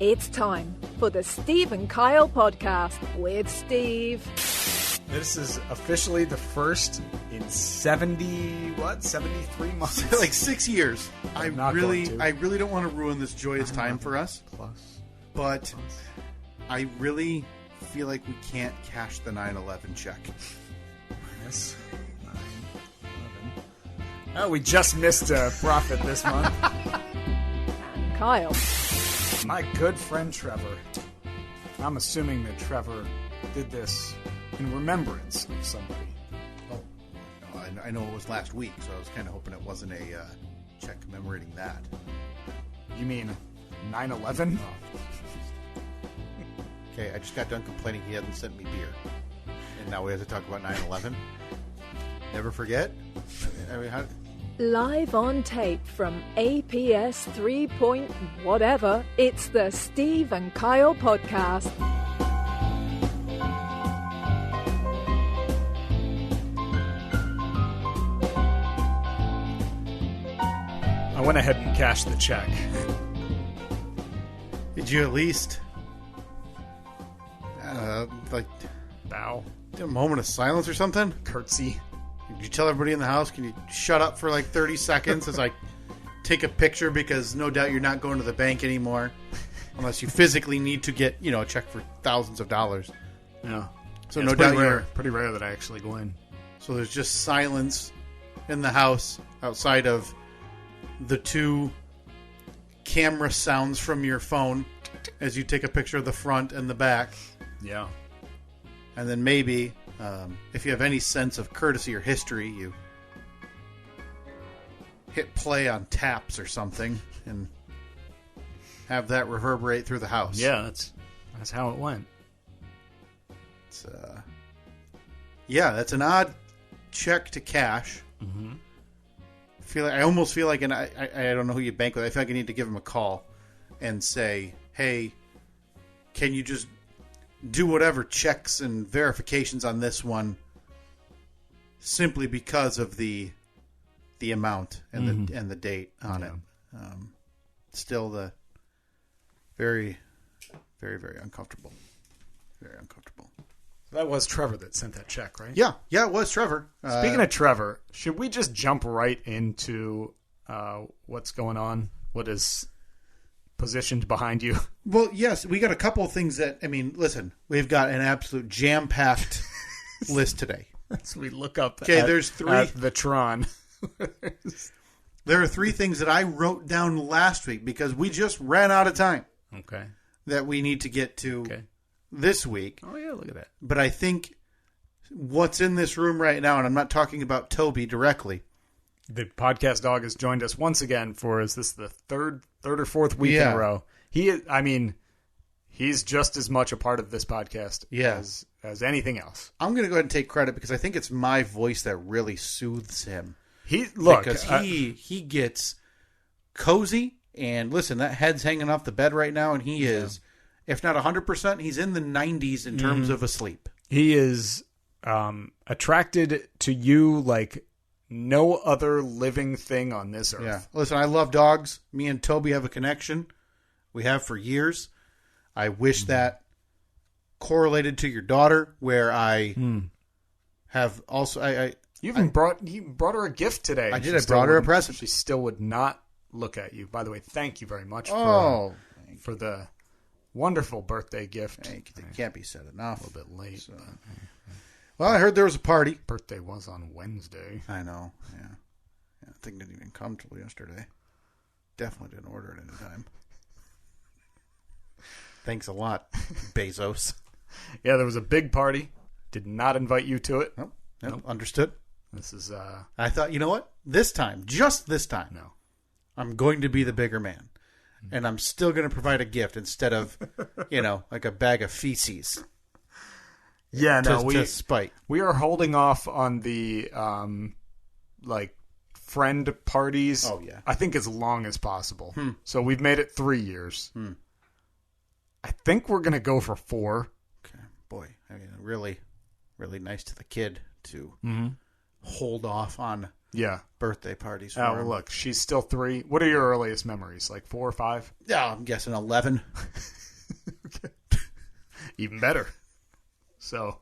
It's time for the Steve and Kyle podcast with Steve. This is officially the first in 73 months? Like 6 years. I really don't want to ruin this joyous time for us. But I really feel like we can't cash the 9/11 check. Yes. 9/11. Oh, we just missed a profit this month. And Kyle. My good friend Trevor. I'm assuming that Trevor did this in remembrance of somebody. Oh, no, I know it was last week, so I was kind of hoping it wasn't a check commemorating that. You mean 9/11? Okay, I just got done complaining he hadn't sent me beer. And now we have to talk about 9/11? Never forget? I mean, how... Live on tape from APS 3 point whatever, it's the Steve and Kyle podcast. I went ahead and cashed the check. Did you at least... bow, do a moment of silence or something? curtsy. Did you tell everybody in the house, can you shut up for like 30 seconds as I take a picture, because no doubt you're not going to the bank anymore unless you physically need to get, a check for thousands of dollars. Yeah. So yeah, no it's pretty doubt rare. Pretty rare that I actually go in. So there's just silence in the house outside of the two camera sounds from your phone as you take a picture of the front and the back. Yeah. And then maybe, if you have any sense of courtesy or history, you hit play on taps or something and have that reverberate through the house. Yeah, that's how it went. It's, that's an odd check to cash. Mm-hmm. I almost feel like, and I don't know who you bank with, I feel like I need to give him a call and say, hey, can you just do whatever checks and verifications on this one, simply because of the amount and the date on it. Still the very, very, very uncomfortable. Very uncomfortable. That was Trevor that sent that check, right? Yeah, it was Trevor. Speaking of Trevor, should we just jump right into what's going on? What is positioned behind you? Well, yes, we got a couple of things that, listen, we've got an absolute jam-packed list today. So we look up there's three. At the Tron. There are three things that I wrote down last week because we just ran out of time. Okay. That we need to get to this week. Oh, yeah, look at that. But I think what's in this room right now, and I'm not talking about Toby directly. The podcast dog has joined us once again for, is this the third or fourth week in a row? He's just as much a part of this podcast as anything else. I'm going to go ahead and take credit because I think it's my voice that really soothes him. Because he gets cozy, and listen, that head's hanging off the bed right now, and he is, if not 100%, he's in the 90s in terms of asleep. He is attracted to you like no other living thing on this earth. Yeah. Listen, I love dogs. Me and Toby have a connection. We have for years. I wish that correlated to your daughter, where I have also... You brought her a gift today. I did. I brought her a present. She still would not look at you. By the way, thank you very much for the wonderful birthday gift. It can't be said enough. A little bit late. So. Well, I heard there was a party. Birthday was on Wednesday. I know, yeah. The thing didn't even come till yesterday. Definitely didn't order it in time. Thanks a lot, Bezos. Yeah, there was a big party. Did not invite you to it. Nope. Understood. This is... I thought, you know what? This time, just this time, I'm going to be the bigger man. And I'm still going to provide a gift instead of, like a bag of feces. Yeah, to spite. We are holding off on the friend parties. Oh yeah, I think as long as possible. So we've made it 3 years. I think we're gonna go for 4. Okay, boy, really, really nice to the kid to hold off on Yeah. birthday parties for Oh, well, him. look, she's still 3. What are your earliest memories? Like 4 or 5? Yeah, I'm guessing 11. Okay. Even better. So,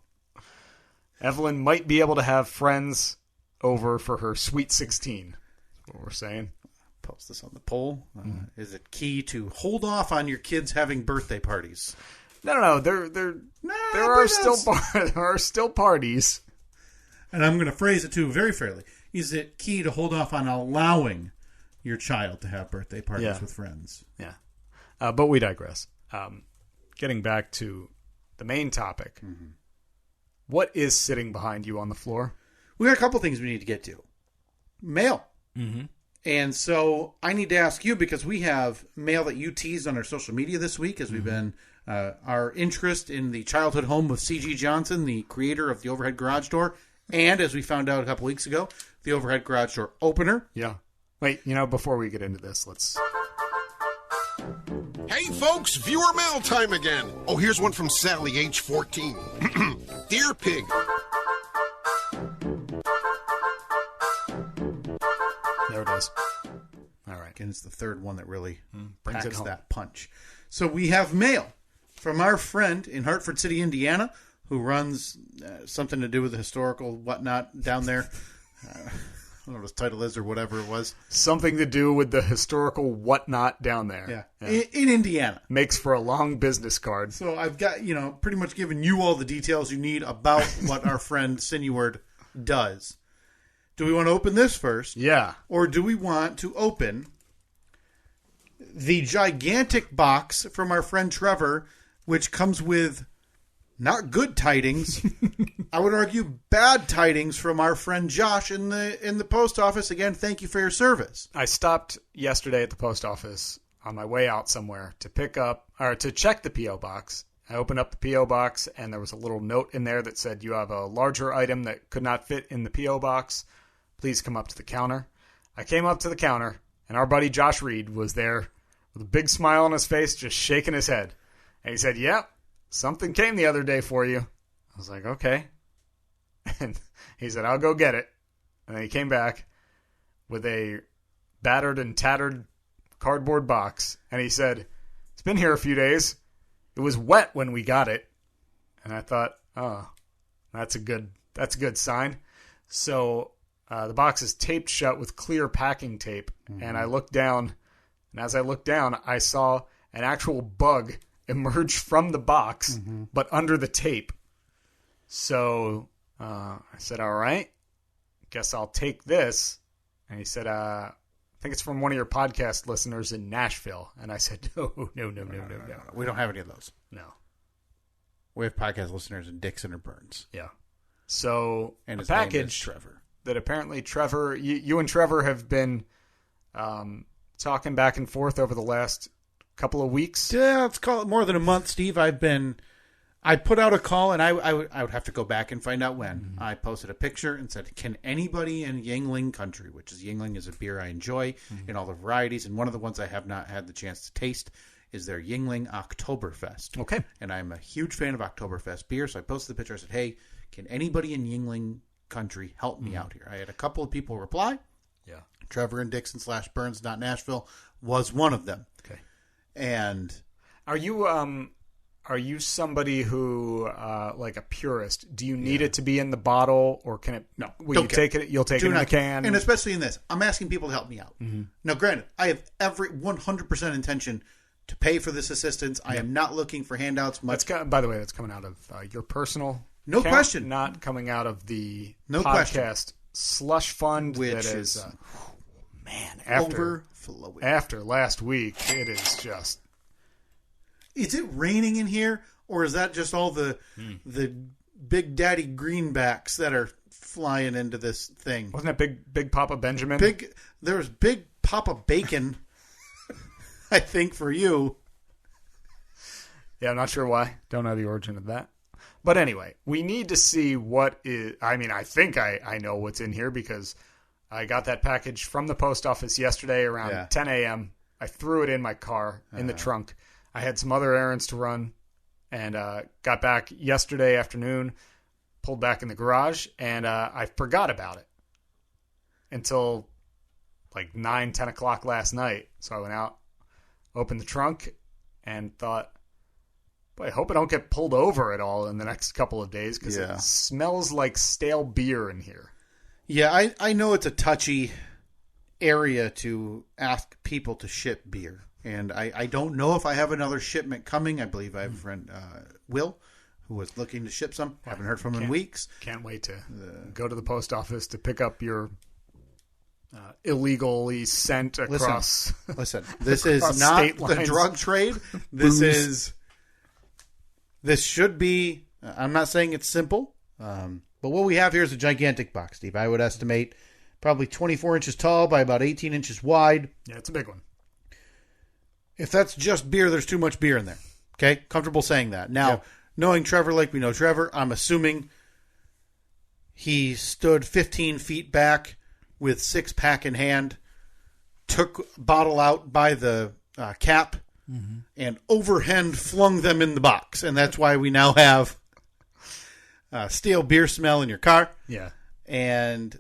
Evelyn might be able to have friends over for her Sweet 16. What we're saying. Post this on the poll. Is it key to hold off on your kids having birthday parties? No. There are still parties. And I'm going to phrase it too very fairly. Is it key to hold off on allowing your child to have birthday parties with friends? Yeah. But we digress. Getting back to the main topic. Mm-hmm. What is sitting behind you on the floor? We got a couple things we need to get to. Mail. Mm-hmm. And so I need to ask you, because we have mail that you teased on our social media this week, as we've been our interest in the childhood home of C.G. Johnson, the creator of the overhead garage door, and as we found out a couple weeks ago, the overhead garage door opener. Yeah. Wait, before we get into this, let's... Hey folks, viewer mail time again. Oh, here's one from Sally, age 14. Dear Pig. There it is. All right. Again, it's the third one that really brings it packs home. that punch. So we have mail from our friend in Hartford City, Indiana, who runs something to do with the historical whatnot down there. I don't know what his title is or whatever it was. Something to do with the historical whatnot down there. Yeah. In Indiana. Makes for a long business card. So I've got, pretty much given you all the details you need about what our friend Sinuard does. Do we want to open this first? Yeah. Or do we want to open the gigantic box from our friend Trevor, which comes with not good tidings, I would argue bad tidings from our friend Josh in the post office. Again, thank you for your service. I stopped yesterday at the post office on my way out somewhere to check the P.O. box. I opened up the P.O. box, and there was a little note in there that said, "You have a larger item that could not fit in the P.O. box. Please come up to the counter." I came up to the counter, and our buddy Josh Reed was there with a big smile on his face, just shaking his head. And he said, "Yep, something came the other day for you." I was like, "Okay." And he said, "I'll go get it." And then he came back with a battered and tattered cardboard box. And he said, "It's been here a few days. It was wet when we got it." And I thought, oh, that's a good sign. So the box is taped shut with clear packing tape. Mm-hmm. And I looked down, and as I looked down, I saw an actual bug emerge from the box, but under the tape. So I said, "All right, guess I'll take this." And he said, "I think it's from one of your podcast listeners in Nashville." And I said, No. We don't have any of those. No. We have podcast listeners in Dixon or Burns. Yeah. So And a his name package is Trevor. that apparently Trevor, you and Trevor have been talking back and forth over the last couple of weeks. Yeah, let's call it more than a month, Steve. I put out a call, and I would have to go back and find out when. Mm-hmm. I posted a picture and said, "Can anybody in Yuengling country," which is Yuengling is a beer I enjoy in all the varieties, and one of the ones I have not had the chance to taste is their Yuengling Oktoberfest. Okay. And I'm a huge fan of Oktoberfest beer, so I posted the picture. I said, "Hey, can anybody in Yuengling country help me out here?" I had a couple of people reply. Yeah. Trevor in Dixon /Burns, not Nashville, was one of them. Okay. And Are you somebody who like a purist? Do you need it to be in the bottle, or can it? No, will you take it? You'll take it in the can, and especially in this, I'm asking people to help me out. Mm-hmm. Now, granted, I have every 100% intention to pay for this assistance. I am not looking for handouts. By the way, that's coming out of your personal. No account, question. Not coming out of the podcast question. Slush fund, which that is man overflowing. After last week, it is just. Is it raining in here, or is that just all the big daddy greenbacks that are flying into this thing? Wasn't that Big Papa Benjamin? There's Big Papa Bacon, I think, for you. Yeah, I'm not sure why. Don't know the origin of that. But anyway, we need to see what is... I mean, I think I know what's in here because I got that package from the post office yesterday around 10 a.m. I threw it in my car in the trunk. I had some other errands to run and got back yesterday afternoon, pulled back in the garage, and I forgot about it. until like 9, 10 o'clock last night. So I went out, opened the trunk, and thought, boy, I hope I don't get pulled over at all in the next couple of days because it smells like stale beer in here. Yeah, I know it's a touchy area to ask people to ship beer. And I don't know if I have another shipment coming. I believe I have a friend, Will, who was looking to ship some. Haven't heard from him in weeks. Can't wait to go to the post office to pick up your illegally sent across. Listen, this is not the drug trade. This should be. I'm not saying it's simple, but what we have here is a gigantic box, Steve. I would estimate probably 24 inches tall by about 18 inches wide. Yeah, it's a big one. If that's just beer, there's too much beer in there. Okay, comfortable saying that. Now, knowing Trevor like we know Trevor, I'm assuming he stood 15 feet back with 6-pack in hand, took bottle out by the cap, and overhand flung them in the box. And that's why we now have stale beer smell in your car. Yeah. And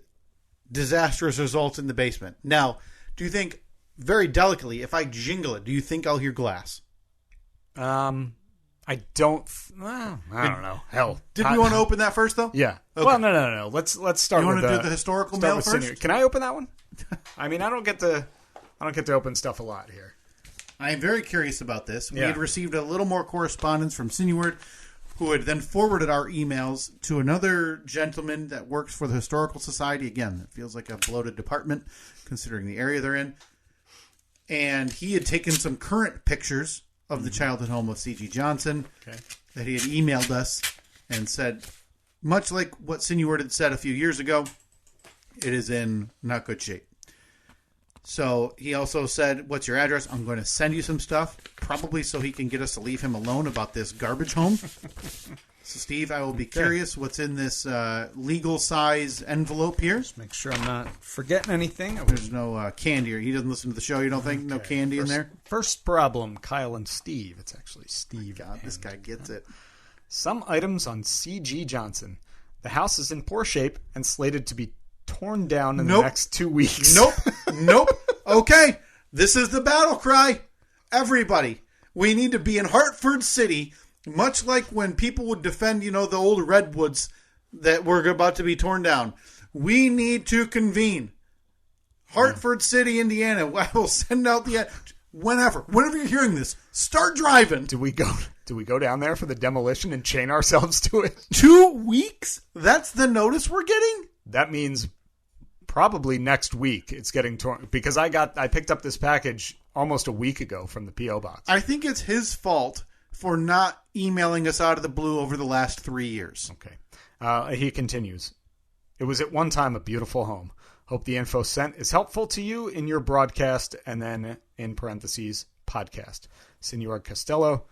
disastrous results in the basement. Now, do you think, very delicately, if I jingle it, do you think I'll hear glass? I don't know. Hell. Did we want to open that first, though? Yeah. Okay. Well, no. Let's start with You want to do the historical mail first? Can I open that one? I mean, I don't get to open stuff a lot here. I am very curious about this. We had received a little more correspondence from Sineward, who had then forwarded our emails to another gentleman that works for the Historical Society. Again, it feels like a bloated department, considering the area they're in. And he had taken some current pictures of the childhood home of C.G. Johnson that he had emailed us and said, much like what Sineward had said a few years ago, it is in not good shape. So he also said, what's your address? I'm going to send you some stuff, probably so he can get us to leave him alone about this garbage home. So, Steve, I will be curious what's in this legal size envelope here. Just make sure I'm not forgetting anything. There's no candy. He doesn't listen to the show, you don't think? No candy in there? First problem, Kyle and Steve. It's actually Steve. God, this guy gets it. Some items on C.G. Johnson. The house is in poor shape and slated to be torn down in the next 2 weeks. Nope. Okay, this is the battle cry. Everybody, we need to be in Hartford City, much like when people would defend, the old redwoods that were about to be torn down. We need to convene. Hartford City, Indiana. I will send out whenever you're hearing this, start driving. Do we go down there for the demolition and chain ourselves to it? 2 weeks? That's the notice we're getting? That means probably next week it's getting torn, because I picked up this package almost a week ago from the P.O. box. I think it's his fault for not emailing us out of the blue over the last 3 years. Okay. He continues. It was at one time a beautiful home. Hope the info sent is helpful to you in your broadcast, and then in parentheses, podcast. Senor Costello,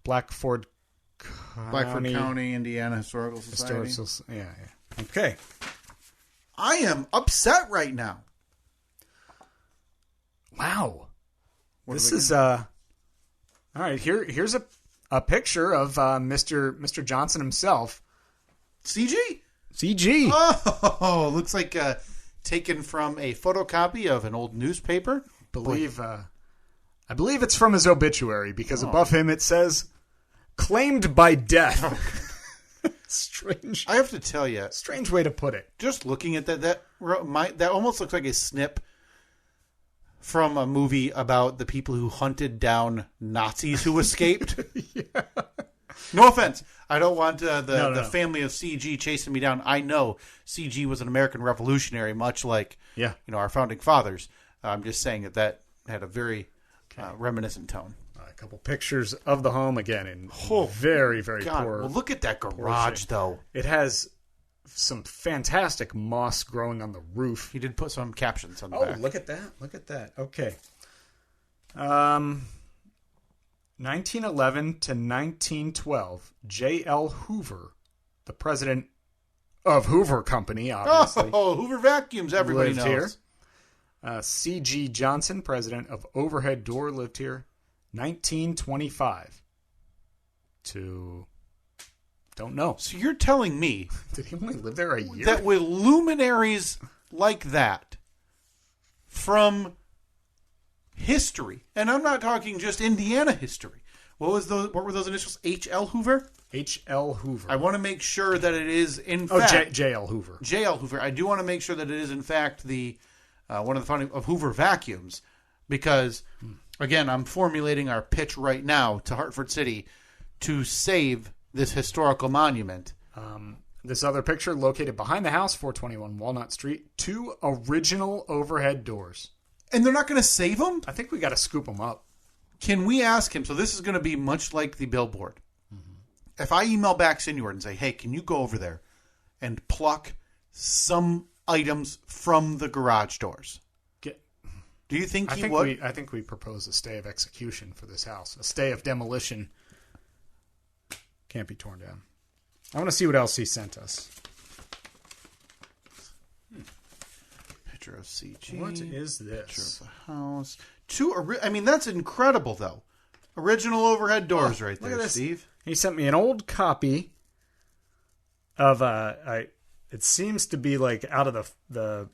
Blackford County, Indiana Historical Society. Yeah. Okay. I am upset right now. Wow. This is all right. Here's a picture of Mr. Johnson himself. CG. Oh, looks like taken from a photocopy of an old newspaper. I believe it's from his obituary, because above him it says, "Claimed by death." Strange. I have to tell you, strange way to put it. Just looking at that almost looks like a snip from a movie about the people who hunted down Nazis who escaped. Yeah. No offense. I don't want the family of CG chasing me down. I know CG was an American revolutionary, much like our founding fathers. I'm just saying that had a very reminiscent tone. A couple pictures of the home again in very, very poor. Well, look at that garage, though. It has some fantastic moss growing on the roof. He did put some captions on the back. Oh, look at that. Okay. 1911 to 1912, J.L. Hoover, the president of Hoover Company, obviously. Oh, Hoover Vacuums, everybody knows. Here. C.G. Johnson, president of Overhead Door, lived here. 1925 to... Don't know. So you're telling me... Did he only live there a year? That with luminaries like that, from history. And I'm not talking just Indiana history. What were those initials? H.L. Hoover? H.L. Hoover. I want to make sure that it is, in fact... J.L. Hoover. J.L. Hoover. I do want to make sure that it is, in fact, the one of the founding of Hoover vacuums. Because, again, I'm formulating our pitch right now to Hartford City to save this historical monument. This other picture, located behind the house, 421 Walnut Street, 2 original overhead doors. And they're not going to save them? I think we got to scoop them up. Can we ask him? So this is going to be much like the billboard. Mm-hmm. If I email back Sinuard and say, hey, can you go over there and pluck some items from the garage doors? Do you think he would? I think we propose a stay of execution for this house. A stay of demolition. Can't be torn down. I want to see what else he sent us. Picture of CG. What is this? Picture of the house. That's incredible, though. Original overhead doors right there, Steve. He sent me an old copy of it seems to be like out of the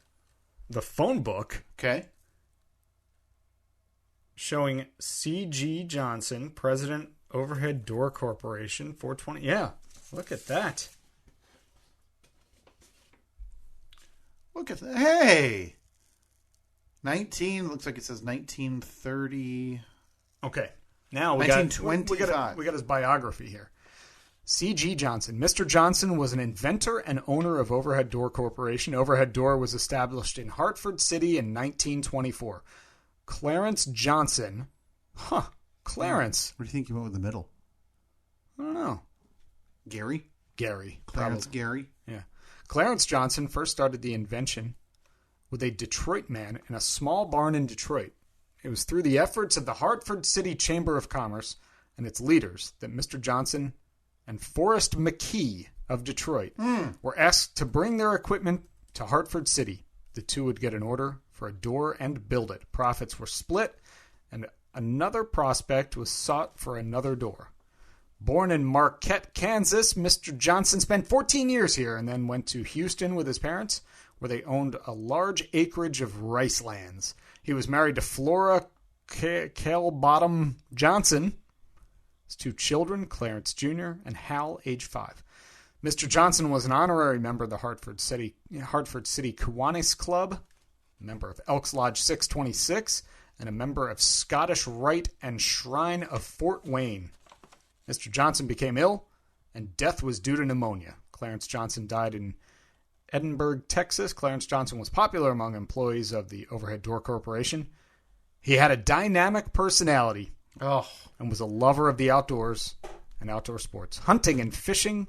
phone book. Okay. Showing C.G. Johnson, President, Overhead Door Corporation, 420. Yeah, look at that. Look at that. Hey! Looks like it says 1930. Okay. Now we 1925. we got his biography here. C.G. Johnson. Mr. Johnson was an inventor and owner of Overhead Door Corporation. Overhead Door was established in Hartford City in 1924. Clarence Johnson. Clarence. What do you think you went with the middle? I don't know. Gary. Clarence Gary. Yeah. Clarence Johnson first started the invention with a Detroit man in a small barn in Detroit. It was through the efforts of the Hartford City Chamber of Commerce and its leaders that Mr. Johnson and Forrest McKee of Detroit were asked to bring their equipment to Hartford City. The two would get an order for a door and build it. Profits were split, and another prospect was sought for another door. Born in Marquette, Kansas, Mr. Johnson spent 14 years here and then went to Houston with his parents, where they owned a large acreage of rice lands. He was married to Flora Kalebottom Johnson. His 2 children, Clarence Jr. and Hal, age 5. Mr. Johnson was an honorary member of the Hartford City Kiwanis Club, a member of Elks Lodge 626, and a member of Scottish Rite and Shrine of Fort Wayne. Mr. Johnson became ill, and death was due to pneumonia. Clarence Johnson died in Edinburgh, Texas. Clarence Johnson was popular among employees of the Overhead Door Corporation. He had a dynamic personality and was a lover of the outdoors and outdoor sports. Hunting and fishing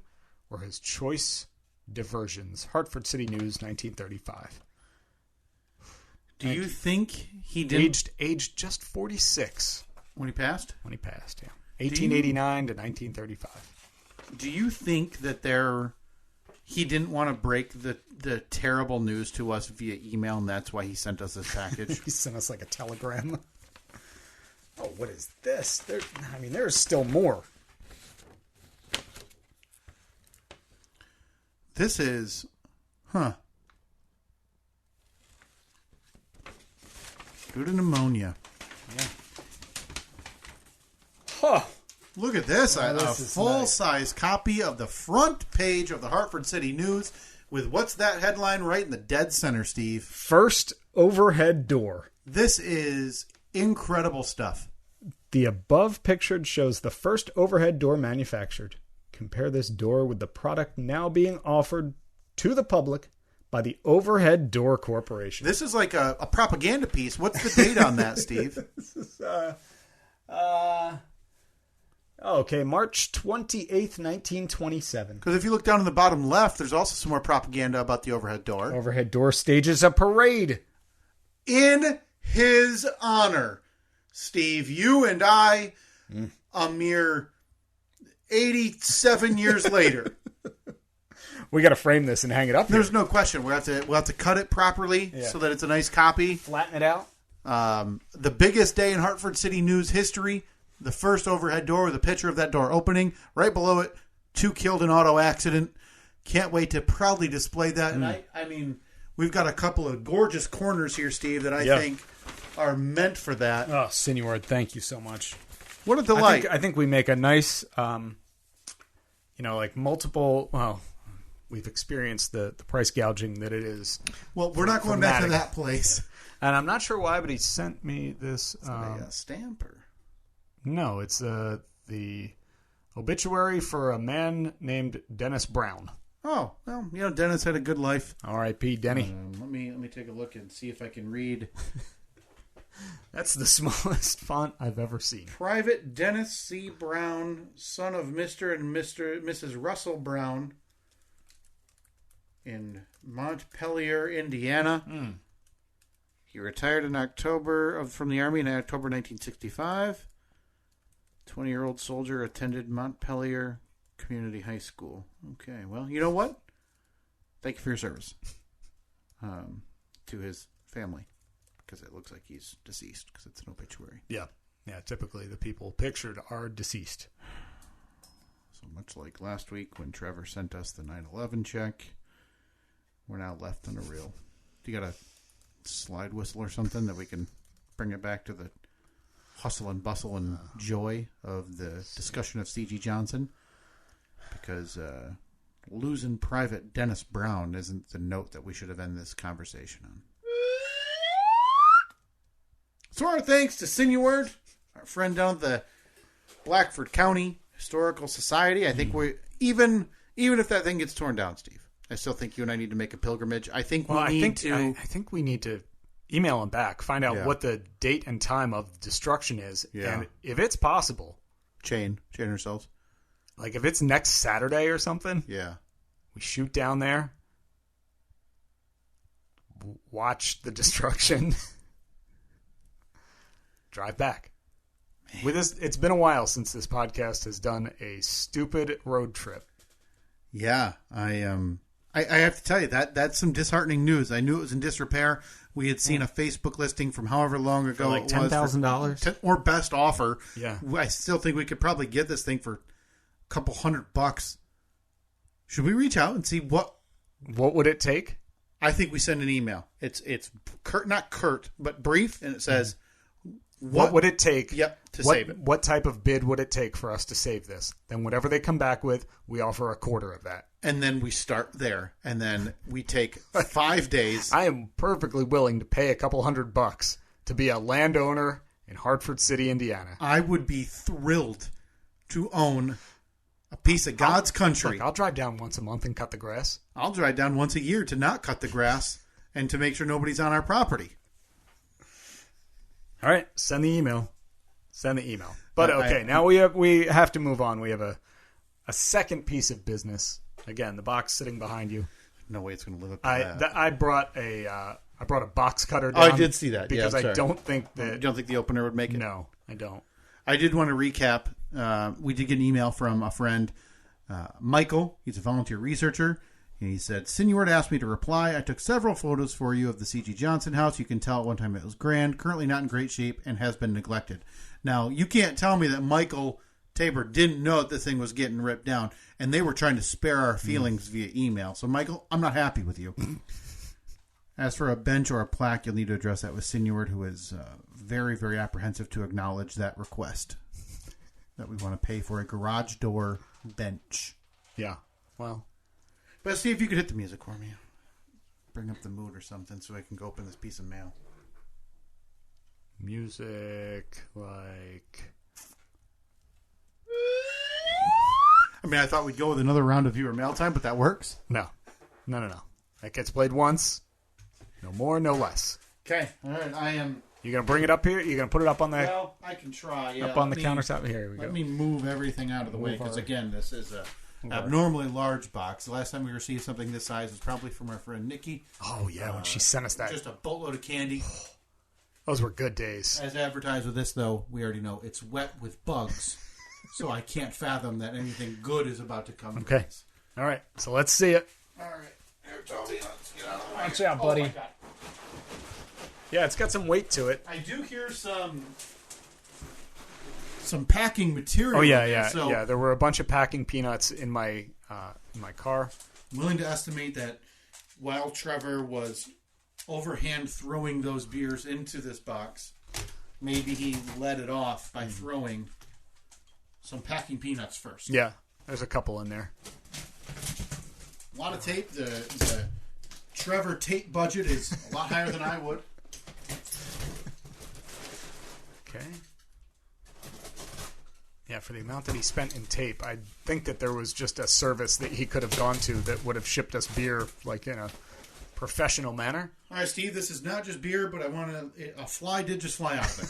were his choice diversions. Hartford City News, 1935. Do you think he did aged just 46 when he passed? When he passed, yeah. 1889 to 1935. Do you think that he didn't want to break the terrible news to us via email, and that's why he sent us this package? He sent us like a telegram. Oh, what is this? There's still more. This is, due to pneumonia. Yeah. Huh. Look at this. Oh, a this full-size copy of the front page of the Hartford City News with what's that headline right in the dead center, Steve? First overhead door. This is incredible stuff. The above pictured shows the first overhead door manufactured. Compare this door with the product now being offered to the public by the Overhead Door Corporation. This is like a propaganda piece. What's the date on that, Steve? This is, okay, March 28th, 1927. Because if you look down in the bottom left, there's also some more propaganda about the overhead door. Overhead door stages a parade. In his honor, Steve, you and I, a mere 87 years later. We got to frame this and hang it up. There's no question. We'll have to cut it properly so that it's a nice copy. Flatten it out. The biggest day in Hartford City News history. The first overhead door with a picture of that door opening. Right below it, 2 killed in auto accident. Can't wait to proudly display that. And we've got a couple of gorgeous corners here, Steve, that I think are meant for that. Oh, Sinuard, thank you so much. What a delight. I think we make a nice, like multiple, well, we've experienced the price gouging that it is. Well, we're not going back to that place. And I'm not sure why, but he sent me this. A stamp? Or? No, it's the obituary for a man named Dennis Brown. Oh, well, Dennis had a good life. R.I.P. Denny. Let me take a look and see if I can read. That's the smallest font I've ever seen. Private Dennis C. Brown, son of Mr. and Mrs. Russell Brown, in Montpelier, Indiana. He retired in from the Army in October 1965. 20-year-old soldier attended Montpelier Community High School. Okay, well, you know what? Thank you for your service to his family, because it looks like he's deceased because it's an obituary. Yeah, typically the people pictured are deceased. So much like last week when Trevor sent us the 9/11 check, we're now left on a reel. Do you got a slide whistle or something that we can bring it back to the hustle and bustle and joy of the discussion of C.G. Johnson? Because losing Private Dennis Brown isn't the note that we should have ended this conversation on. So our thanks to Sinuard, our friend down at the Blackford County Historical Society. I think we even if that thing gets torn down, Steve, I still think you and I need to make a pilgrimage. I think I think we need to email him back, find out what the date and time of destruction is, and if it's possible, chain ourselves. Like if it's next Saturday or something, we shoot down there, watch the destruction, drive back. Man. With this, it's been a while since this podcast has done a stupid road trip. Yeah, I have to tell you that's some disheartening news. I knew it was in disrepair. We had seen a Facebook listing from however long ago, for like $10,000 or best offer. Yeah, I still think we could probably get this thing for a couple $100. Should we reach out and see what would it take? I think we send an email. It's not curt, but brief, and it says, What would it take? To save it. What type of bid would it take for us to save this? Then whatever they come back with, we offer a quarter of that. And then we start there. And then we take 5 days. I am perfectly willing to pay a couple $100 to be a landowner in Hartford City, Indiana. I would be thrilled to own a piece of God's country. Look, I'll drive down once a month and cut the grass. I'll drive down once a year to not cut the grass and to make sure nobody's on our property. All right, send the email. But okay, now we have to move on. We have a second piece of business. Again, the box sitting behind you. No way it's going to live up to that. I brought a box cutter down. Oh, I did see that. Because I don't think that... You don't think the opener would make it? No, I don't. I did want to recap. We did get an email from a friend, Michael. He's a volunteer researcher. He said, Sinuard asked me to reply. I took several photos for you of the C.G. Johnson house. You can tell at one time it was grand, currently not in great shape, and has been neglected. Now, you can't tell me that Michael Tabor didn't know that this thing was getting ripped down, and they were trying to spare our feelings via email. So, Michael, I'm not happy with you. As for a bench or a plaque, you'll need to address that with Sinuard, who is very, very apprehensive to acknowledge that request, that we want to pay for a garage door bench. Yeah, well... But see if you could hit the music for me. Bring up the mood or something so I can go open this piece of mail. Music, like... I mean, I thought we'd go with another round of viewer mail time, but that works? No. That gets played once. No more, no less. Okay. All right, I am... You going to bring it up here? You going to put it up on the... Well, I can try, yeah. Up on the countertop? Here we go. Let me move everything out of the way, because, again, this is a... abnormally large box. The last time we received something this size was probably from our friend Nikki. Oh, yeah, when she sent us that. Just a boatload of candy. Those were good days. As advertised with this, though, we already know it's wet with bugs. So I can't fathom that anything good is about to come. Okay. All right, so let's see it. All right. Here, Toby, let's get out of the way. Watch out, buddy. Oh, my God. Yeah, it's got some weight to it. I do hear some packing material. Oh, yeah. There were a bunch of packing peanuts in my car. I'm willing to estimate that while Trevor was overhand throwing those beers into this box, maybe he led it off by throwing some packing peanuts first. Yeah, there's a couple in there. A lot of tape. The Trevor tape budget is a lot higher than I would. Okay. Yeah, for the amount that he spent in tape, I think that there was just a service that he could have gone to that would have shipped us beer like in a professional manner. All right, Steve, this is not just beer, but I want a fly did just fly out of there.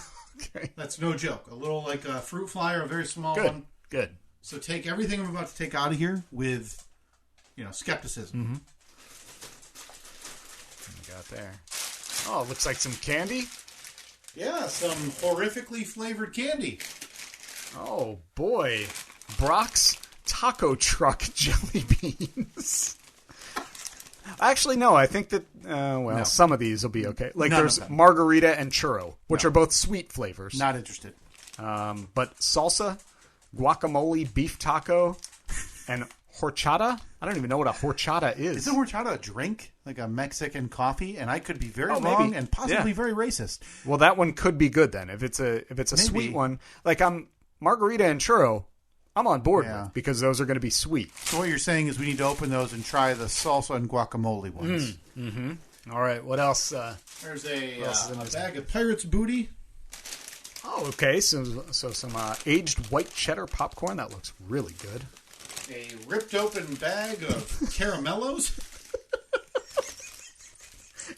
Okay. That's no joke. A little like a fruit fly or a very small Good. one. Good. So take everything I'm about to take out of here with, skepticism. What you got there? Oh, looks like some candy. Yeah, some horrifically flavored candy. Oh, boy. Brock's Taco Truck Jelly Beans. Actually, no. I think that, some of these will be okay. Like, None there's of them. margarita and churro, which are both sweet flavors. Not interested. But salsa, guacamole, beef taco, and horchata. I don't even know what a horchata is. Isn't horchata a drink? Like a Mexican coffee? And I could be very maybe. wrong and possibly Yeah. very racist. Well, that one could be good then. If it's a sweet one, like margarita and churro, I'm on board with because those are going to be sweet. So what you're saying is we need to open those and try the salsa and guacamole ones. Mm-hmm. All right, what else? There's a else is in this? bag of Pirates booty. Oh, okay. So some aged white cheddar popcorn. That looks really good. A ripped open bag of caramellos.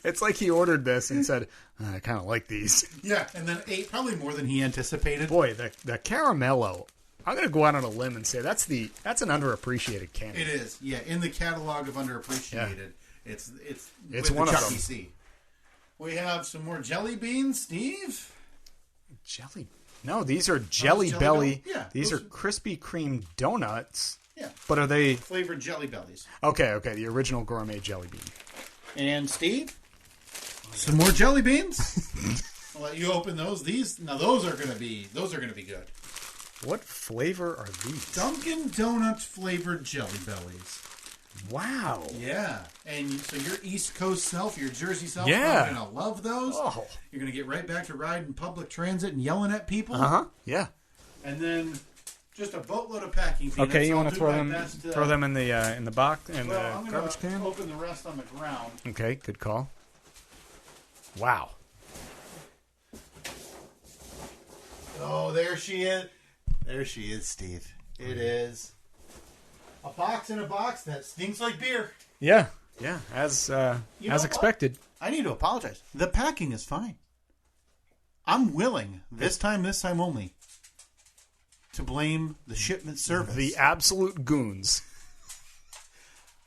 It's like he ordered this and said, I kind of like these. Yeah, and then ate probably more than he anticipated. Boy, the caramello. I'm going to go out on a limb and say that's an underappreciated candy. It is. Yeah, in the catalog of underappreciated, it's It's with one the of Chucky them. C. We have some more jelly beans, Steve. Jelly? No, these are Jelly Jelly Belly. Belly? Yeah, These those are Krispy Kreme donuts. Yeah, But are they... flavored jelly bellies. Okay, the original gourmet jelly bean. And Steve, some more jelly beans. I'll let you open those. Those are gonna be good. What flavor are these? Dunkin' Donuts flavored jelly bellies. Wow. Yeah, and so your East Coast self, your Jersey self, Yeah. are gonna love those. Oh. You're gonna get right back to riding public transit and yelling at people. Yeah. And then just a boatload of packing peanuts. Okay, you I'll want to do throw my them best, throw them in the box in Well, the I'm garbage gonna can? open the rest on the ground. Okay, good call. Wow. Oh, there she is. There she is, Steve. It is a box in a box that stinks like beer. Yeah, as know what? expected. I need to apologize. The packing is fine. I'm willing, this time only, to blame the shipment service. The absolute goons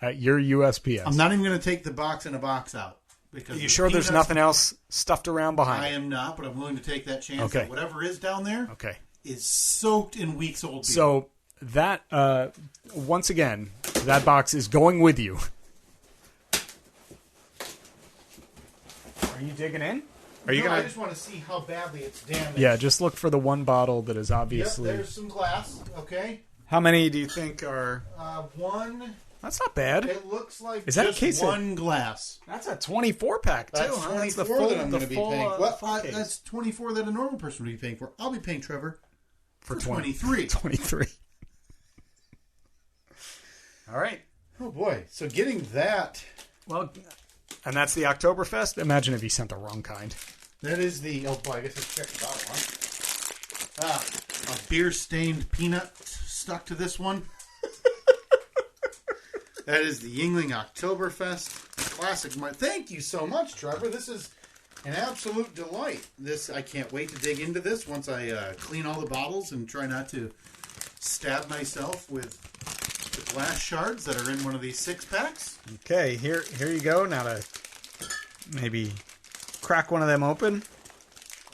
at your USPS. I'm not even going to take the box in a box out. Because Are you the sure there's peanuts- nothing else stuffed around behind I it? am not, but I'm willing to take that chance Okay. that whatever is down there Okay. is soaked in weeks old beer. So that, once again, that box is going with you. Are you digging in? Are you No, I gonna? just want to see how badly it's damaged. Yeah, just look for the one bottle that is Yep, obviously. there's some glass. Okay. How many do you think are? One. That's not bad. It looks like Is that a just case of- one glass. That's a 24 pack too. That's huh? 24 the full, that I'm the going to be full, paying. the full case. That's 24 that a normal person would be paying for. I'll be paying Trevor for 20. 23. 23. All right. Oh boy! So getting that. Well, and that's the Oktoberfest. Imagine if he sent the wrong kind. That is the. Oh boy! I guess I checked that one. A beer-stained peanut stuck to this one. That is the Yingling Oktoberfest classic. Thank you so much, Trevor. This is an absolute delight. I can't wait to dig into this once I clean all the bottles and try not to stab myself with the glass shards that are in one of these 6-packs. Okay, here you go. Now to maybe crack one of them open.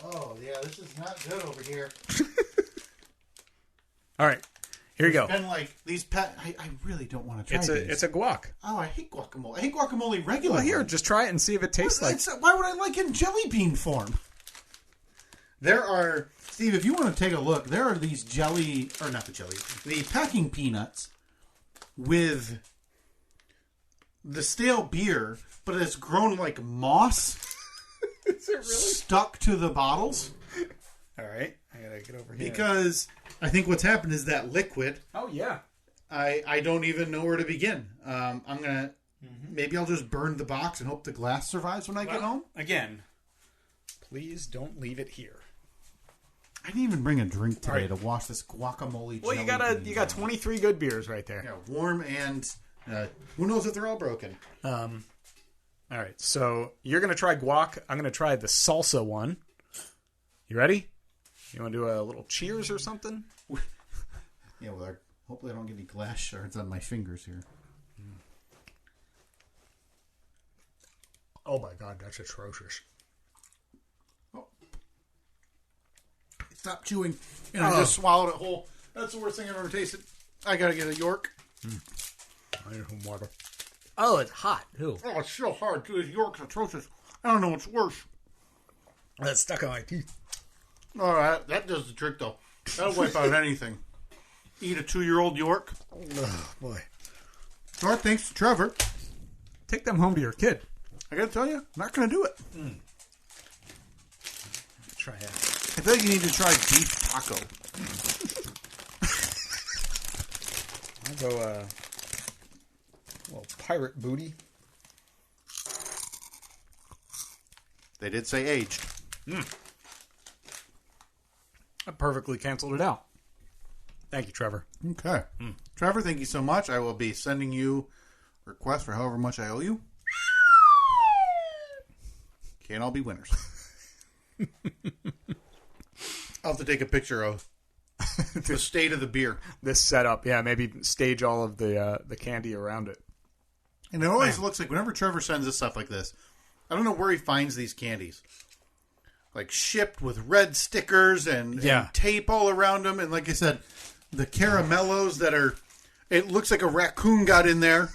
Oh yeah, this is not good over here. All right, here you go. Been like these I really don't want to try these. It's a guac. Oh, I hate guacamole. I hate guacamole regular. Well, here, just try it and see if it tastes like. Why would I like it in jelly bean form? There are, Steve, if you want to take a look, there are these the packing peanuts with the stale beer, but it's grown like moss. Is it really? Stuck to the bottles. All right. I got to get over here. Because I think what's happened is that liquid. Oh, yeah. I don't even know where to begin. I'm going to... Maybe I'll just burn the box and hope the glass survives when I get home. Again, please don't leave it here. I didn't even bring a drink today to wash this guacamole. Well, you got 23 good beers right there. Yeah, warm and who knows if they're all broken. All right, so you're gonna try guac. I'm gonna try the salsa one. You ready? You want to do a little cheers or something? Yeah, well, hopefully I don't get any glass shards on my fingers here. Oh my God, that's atrocious. Oh. Stop chewing. And I just swallowed it whole. That's the worst thing I've ever tasted. I gotta get a York. I need some water. Oh, it's hot too. Oh, it's so hard. Dude, York's atrocious. I don't know what's worse. That's stuck in my teeth. All right, that does the trick though. That'll wipe out anything. Eat a 2-year-old York. Oh boy. All right, thanks to Trevor. Take them home to your kid. I gotta tell you, I'm not gonna do it. Try it. I feel like you need to try beef taco. I'll go a little pirate booty. They did say aged. I perfectly canceled it out. Thank you, Trevor. Okay. Trevor, thank you so much. I will be sending you a request for however much I owe you. Can't all be winners. I'll have to take a picture of the state of the beer. This setup, yeah, maybe stage all of the candy around it. And it always looks like whenever Trevor sends us stuff like this, I don't know where he finds these candies. Like shipped with red stickers and tape all around them. And like I said, the caramellos that are, it looks like a raccoon got in there.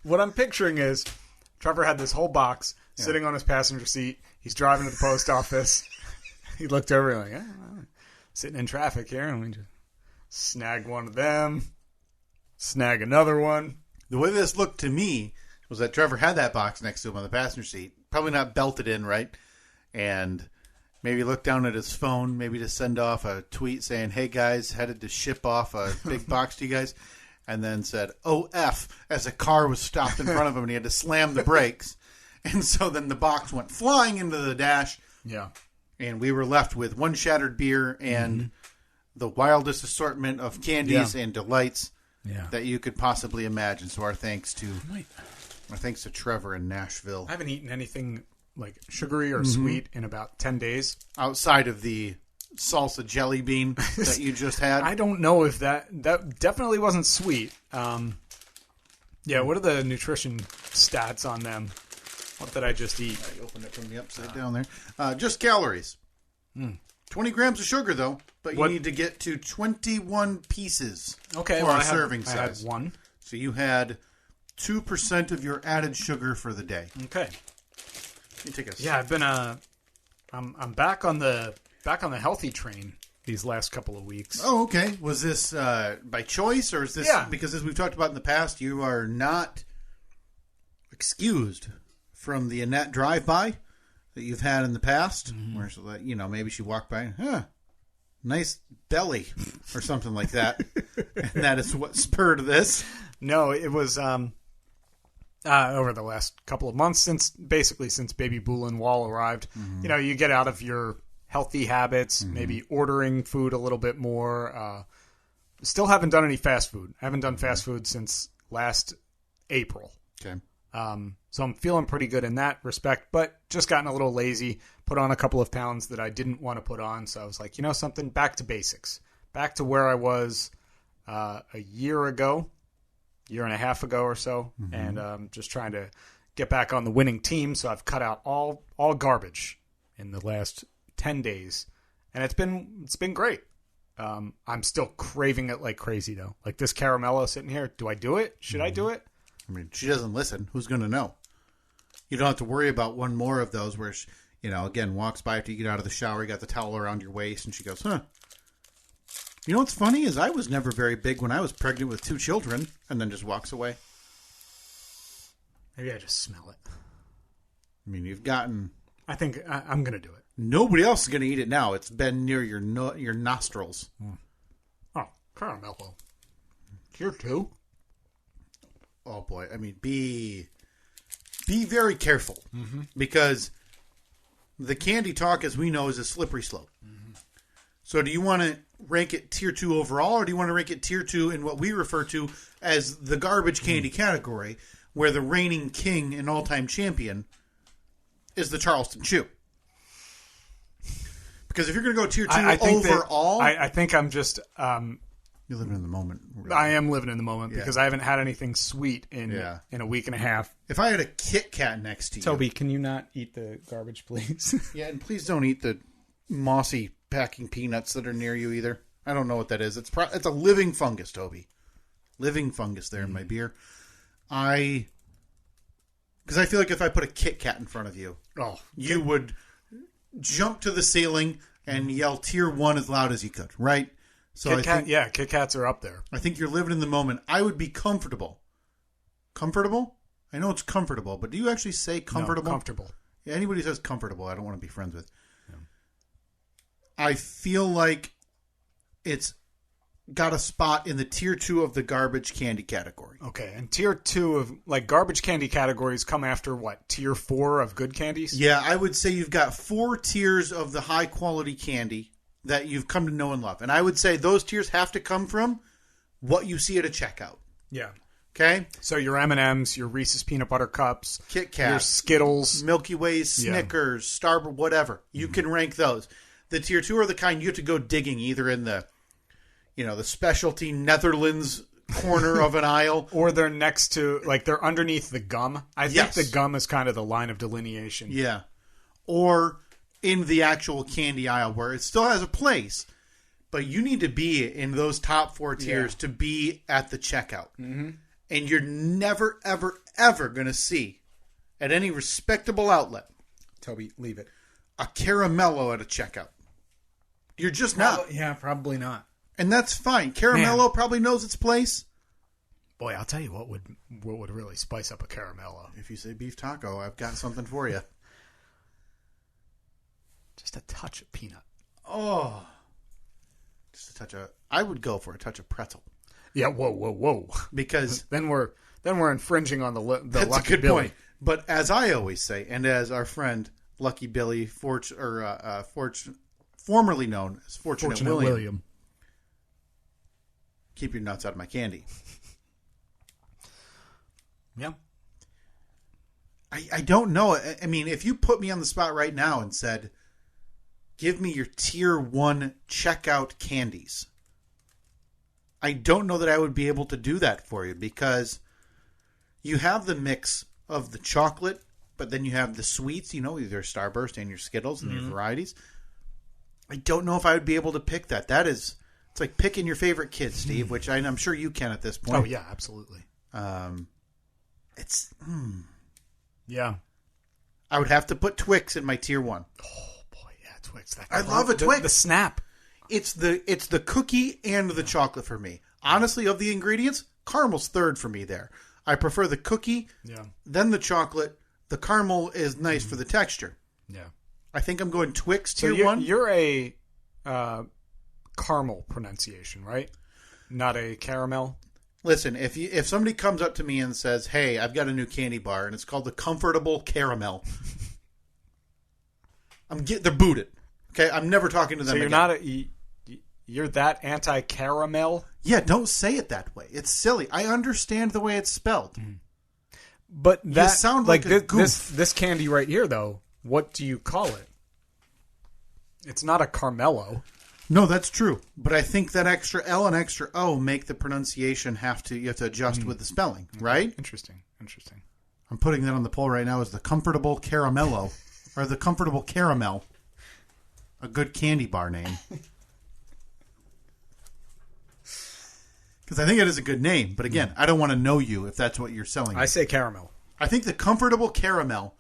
What I'm picturing is Trevor had this whole box sitting on his passenger seat. He's driving to the post office. He looked over like, sitting in traffic here. And we just snag one of them, snag another one. The way this looked to me was that Trevor had that box next to him on the passenger seat. Probably not belted in, right? And maybe looked down at his phone, maybe to send off a tweet saying, hey, guys, headed to ship off a big box to you guys. And then said, OF, as a car was stopped in front of him and he had to slam the brakes. And so then the box went flying into the dash. Yeah. And we were left with one shattered beer and the wildest assortment of candies and delights that you could possibly imagine. So our thanks to Trevor in Nashville. I haven't eaten anything like sugary or sweet in about 10 days. Outside of the salsa jelly bean that you just had. I don't know if that definitely wasn't sweet. Yeah, what are the nutrition stats on them? What did I just eat? I opened it from the upside down there. Just calories. 20 grams of sugar, though, but you need to get to 21 pieces for a serving size. I had one. So you had 2% of your added sugar for the day. Okay. You take a sip. Yeah, I've been I'm back on the healthy train these last couple of weeks. Oh, okay. Was this by choice, or is this because, as we've talked about in the past, you are not excused from the Annette drive-by that you've had in the past, where she'll let, maybe she walked by, nice belly, or something like that, and that is what spurred this. No, it was over the last couple of months since Baby Boolin Wall arrived. You get out of your healthy habits, maybe ordering food a little bit more. Still haven't done any fast food. I haven't done fast food since last April. Okay. So I'm feeling pretty good in that respect, but just gotten a little lazy, put on a couple of pounds that I didn't want to put on. So I was like, something, back to basics, back to where I was a year and a half ago or so. And just trying to get back on the winning team. So I've cut out all garbage in the last 10 days, and it's been great. I'm still craving it like crazy though. Like this caramello sitting here. Do I do it? Should I do it? I mean, she doesn't listen. Who's going to know? You don't have to worry about one more of those where she, again, walks by after you get out of the shower, you got the towel around your waist, and she goes, You know what's funny is I was never very big when I was pregnant with 2 children, and then just walks away. Maybe I just smell it. I mean, you've gotten... I think I'm going to do it. Nobody else is going to eat it now. It's been near your nostrils. Oh, caramello. Tier 2? Oh, boy. I mean, be very careful. Mm-hmm. Because the candy talk, as we know, is a slippery slope. Mm-hmm. So do you want to rank it tier 2 overall, or do you want to rank it tier 2 in what we refer to as the garbage candy category, where the reigning king and all-time champion is the Charleston Chew? Because if you're going to go tier 2 overall... I think I'm just... you're living in the moment. Really. I am living in the moment because I haven't had anything sweet in a week and a half. If I had a Kit Kat next to you... Toby, can you not eat the garbage, please? Yeah, and please don't eat the mossy packing peanuts that are near you either. I don't know what that is. It's a living fungus, Toby. Living fungus there in my beer. Because I feel like if I put a Kit Kat in front of you, you would jump to the ceiling and yell tier 1 as loud as you could, right? So Kit Kats are up there. I think you're living in the moment. I would be comfortable. Comfortable? I know it's comfortable, but do you actually say comfortable? No, comfortable. Yeah, anybody who says comfortable, I don't want to be friends with. Yeah. I feel like it's got a spot in the tier 2 of the garbage candy category. Okay, and tier 2 of, like, garbage candy categories come after what? Tier 4 of good candies? Yeah, I would say you've got 4 tiers of the high quality candy that you've come to know and love. And I would say those tiers have to come from what you see at a checkout. Yeah. Okay? So your M&Ms, your Reese's Peanut Butter Cups, Kit Kat, your Skittles, Milky Ways, Snickers, Starburst, whatever. You can rank those. The tier 2 are the kind you have to go digging either in the the specialty Netherlands corner of an aisle. Or they're next to, like, they're underneath the gum. I think the gum is kind of the line of delineation. Yeah. Or in the actual candy aisle where it still has a place, but you need to be in those top 4 tiers to be at the checkout. Mm-hmm. And you're never, ever, ever going to see at any respectable outlet, Toby, leave it, a caramello at a checkout. You're just not. Yeah, probably not. And that's fine. Caramello probably knows its place. Boy, I'll tell you what would really spice up a caramello. If you say beef taco, I've got something for you. Just a touch of peanut. Oh. Just a touch of... I would go for a touch of pretzel. Yeah, whoa. Because... then we're infringing on the that's Lucky a good Billy. point. But as I always say, and as our friend Lucky Billy, formerly known as Fortunate William, keep your nuts out of my candy. Yeah. I don't know. I mean, if you put me on the spot right now and said, give me your tier 1 checkout candies, I don't know that I would be able to do that for you because you have the mix of the chocolate, but then you have the sweets, either Starburst and your Skittles and your varieties. I don't know if I would be able to pick that. It's like picking your favorite kid, Steve, which I'm sure you can at this point. Oh, yeah, absolutely. Yeah. I would have to put Twix in my tier 1. Oh, boy, yeah, Twix. I love a Twix. The snap. It's the cookie and the chocolate for me. Honestly, of the ingredients, caramel's third for me there. I prefer the cookie, then the chocolate. The caramel is nice for the texture. Yeah. I think I'm going Twix tier 1. You're a caramel pronunciation, right? Not a caramel? Listen, if somebody comes up to me and says, hey, I've got a new candy bar, and it's called the Comfortable Caramel, they're booted. Okay? I'm never talking to them again. So you're that anti-caramel? Yeah, don't say it that way. It's silly. I understand the way it's spelled. Mm-hmm. But that you sound like a goof. This candy right here, though, what do you call it? It's not a Carmelo. No, that's true. But I think that extra L and extra O make the pronunciation you have to adjust with the spelling, right? Interesting. I'm putting that on the poll right now as the Comfortable Caramello, or the Comfortable Caramel. A good candy bar name. Because I think it is a good name. But again, I don't want to know you if that's what you're selling. I say caramel. I think the Comfortable Caramel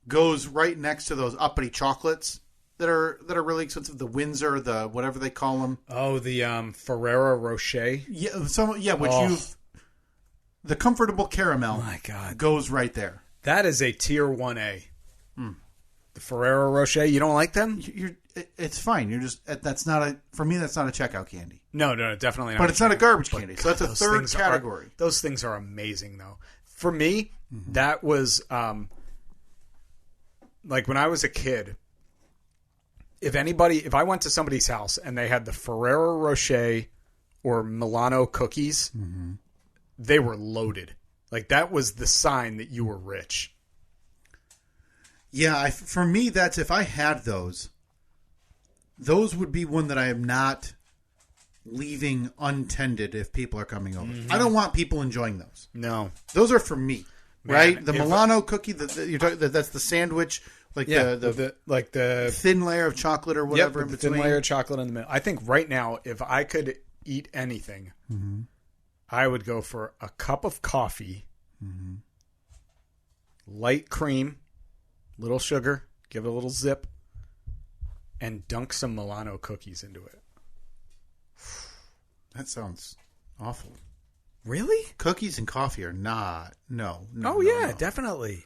goes right next to those uppity chocolates that are really expensive. The Windsor, the whatever they call them. Oh, the Ferrero Rocher. Yeah, the comfortable caramel My God. goes right there. That is a tier 1A. The Ferrero Rocher, you don't like them? It's fine. You're just for me. That's not a checkout candy. No, definitely not. But it's not a garbage candy, God, so that's a those third things category. Those things are amazing, though. For me, that was like when I was a kid. If I went to somebody's house and they had the Ferrero Rocher or Milano cookies, they were loaded. Like that was the sign that you were rich. Yeah, for me, that's if I had those would be one that I am not leaving untended if people are coming over. I don't want people enjoying those. No. Those are for me, right? Man, The Milano cookie, you're talking, that's the sandwich, like the thin layer of chocolate or whatever in between. Thin layer of chocolate in the middle. I think right now, if I could eat anything, I would go for a cup of coffee, light cream, little sugar, give it a little zip, and dunk some Milano cookies into it. That sounds awful. Really? Cookies and coffee are not. No. Oh, yeah, definitely.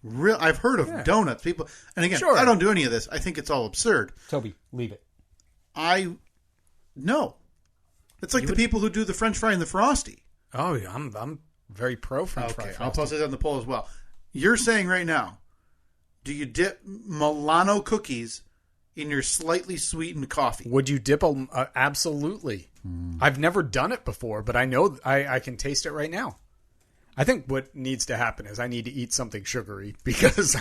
I've heard of donuts. People, and again, Sure. I don't do any of this. I think it's all absurd. Toby, leave it. No. It's like the people who do the French fry and the Frosty. Oh, yeah, I'm very pro French fry. I'll post it on the poll as well. You're saying right now, do you dip Milano cookies in your slightly sweetened coffee? Would you dip them? Absolutely. I've never done it before, but I know I can taste it right now. I think what needs to happen is I need to eat something sugary because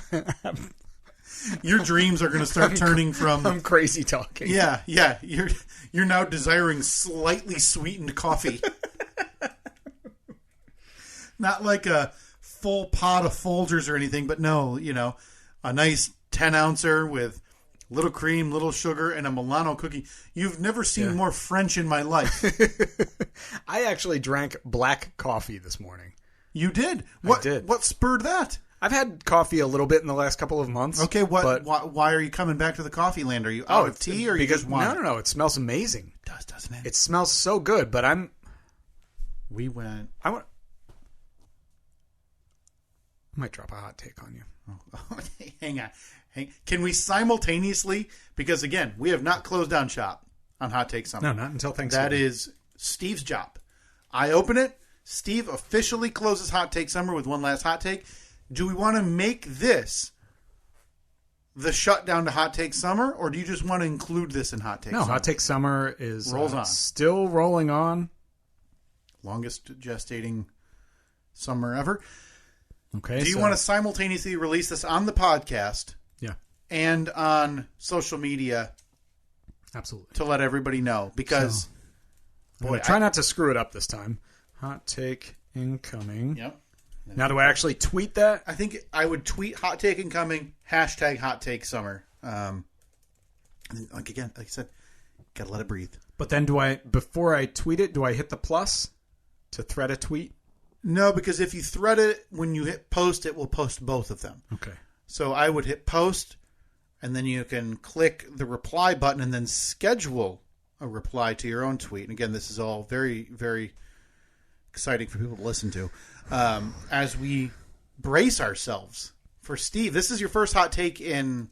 your dreams are going to start turning from... I'm crazy talking. Yeah. You're now desiring slightly sweetened coffee. Not like a full pot of Folgers or anything, but no, a nice 10-ouncer with little cream, little sugar, and a Milano cookie. You've never seen more French in my life. I actually drank black coffee this morning. You did? I did. What spurred that? I've had coffee a little bit in the last couple of months. Okay, why are you coming back to the coffee land? Are you out of tea or you just want No, it smells amazing. It does, doesn't it? It smells so good, but I might drop a hot take on you. Oh, hang on. Can we simultaneously, because again, we have not closed down shop on Hot Take Summer. No, not until Thanksgiving. That is Steve's job. I open it. Steve officially closes Hot Take Summer with one last hot take. Do we want to make this the shutdown to Hot Take Summer, or do you just want to include this in Hot Take Summer? No, Hot Take Summer is rolls on. Still rolling on. Longest gestating summer ever. Okay. Do you want to simultaneously release this on the podcast? Yeah. And on social media? Absolutely. To let everybody know. Because, try not to screw it up this time. Hot take incoming. Yep. Now, do I actually tweet that? I think I would tweet hot take incoming, hashtag hot take summer. Like I said, gotta let it breathe. But then before I tweet it, do I hit the plus to thread a tweet? No, because if you thread it, when you hit post, it will post both of them. Okay. So I would hit post, and then you can click the reply button and then schedule a reply to your own tweet. And again, this is all very, very exciting for people to listen to. As we brace ourselves for Steve, this is your first hot take in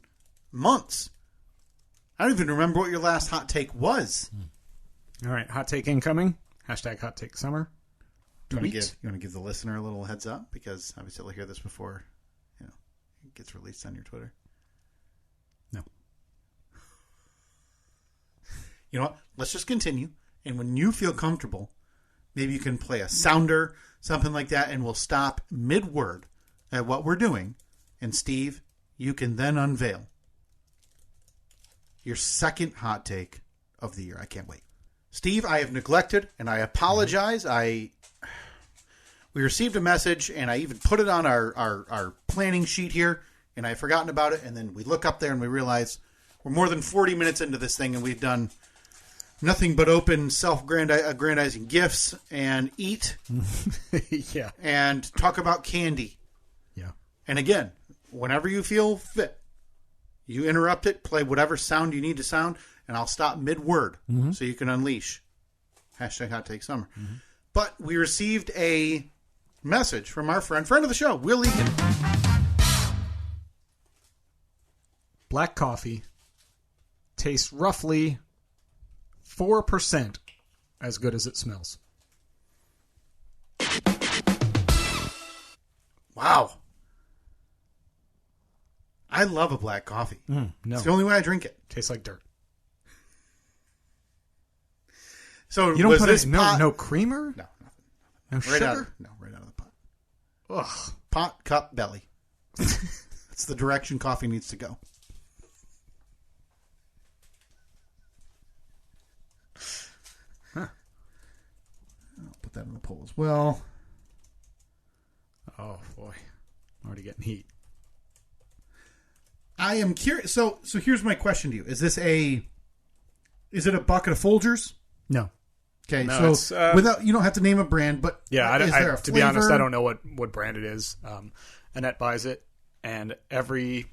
months. I don't even remember what your last hot take was. All right, hot take incoming. Hashtag hot take summer. You want to give the listener a little heads up? Because obviously they'll hear this before it gets released on your Twitter. No. You know what? Let's just continue. And when you feel comfortable, maybe you can play a sounder, something like that, and we'll stop mid-word at what we're doing. And Steve, you can then unveil your second hot take of the year. I can't wait. Steve, I have neglected, and I apologize. We received a message, and I even put it on our planning sheet here, and I had forgotten about it, and then we look up there, and we realize we're more than 40 minutes into this thing, and we've done nothing but open self-aggrandizing gifts and eat yeah, and talk about candy. Yeah. And again, whenever you feel fit, you interrupt it, play whatever sound you need to sound, and I'll stop mid-word so you can unleash. Hashtag hot take summer. Mm-hmm. But we received a message from our friend of the show, Will Egan. Black coffee tastes roughly 4% as good as it smells. Wow. I love a black coffee. No. It's the only way I drink it. Tastes like dirt. So You don't was put this it, pot... no creamer? No, nothing. No Right sugar? right out of the pot. Ugh. Pot, cup, belly. That's the direction coffee needs to go. Huh. I'll put that in the poll as well. Oh, boy. I'm already getting heat. I am curious. So here's my question to you. Is it a bucket of Folgers? No. Okay, No, so without, you don't have to name a brand, but Yeah, is there a to be honest, flavor? I don't know what brand it is. Annette buys it, and every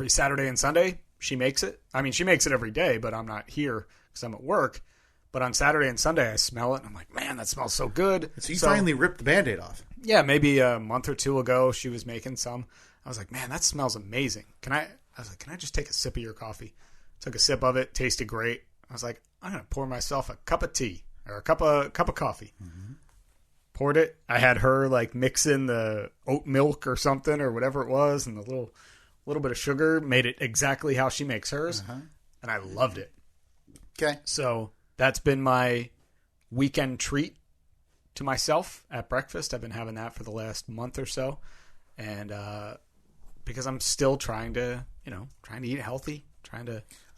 Saturday and Sunday, she makes it. I mean, she makes it every day, but I'm not here because I'm at work. But on Saturday and Sunday, I smell it, and I'm like, man, that smells so good. So you finally ripped the Band-Aid off. Yeah, maybe a month or two ago, she was making some. I was like, man, that smells amazing. Can I just take a sip of your coffee? Took a sip of it, tasted great. I was like, I'm gonna pour myself a cup of tea or a cup of coffee. Mm-hmm. Poured it. I had her like mix in the oat milk or something or whatever it was, and the little bit of sugar. Made it exactly how she makes hers, and I loved it. Okay, So that's been my weekend treat to myself at breakfast. I've been having that for the last month or so, and because I'm still trying to eat healthy,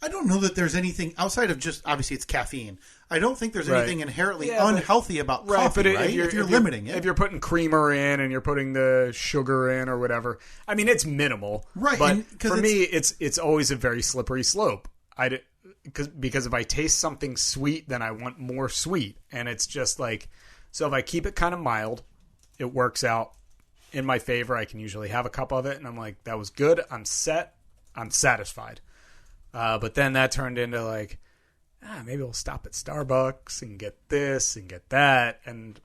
I don't know that there's anything outside of just, obviously it's caffeine. I don't think there's anything inherently unhealthy about coffee, but right? If you're limiting it. If you're putting creamer in and you're putting the sugar in or whatever, I mean, it's minimal. Right. But for me, it's always a very slippery slope. Because if I taste something sweet, then I want more sweet. And it's just like, so if I keep it kind of mild, it works out in my favor. I can usually have a cup of it and I'm like, that was good. I'm set. I'm satisfied. But then that turned into like, maybe we'll stop at Starbucks and get this and get that. And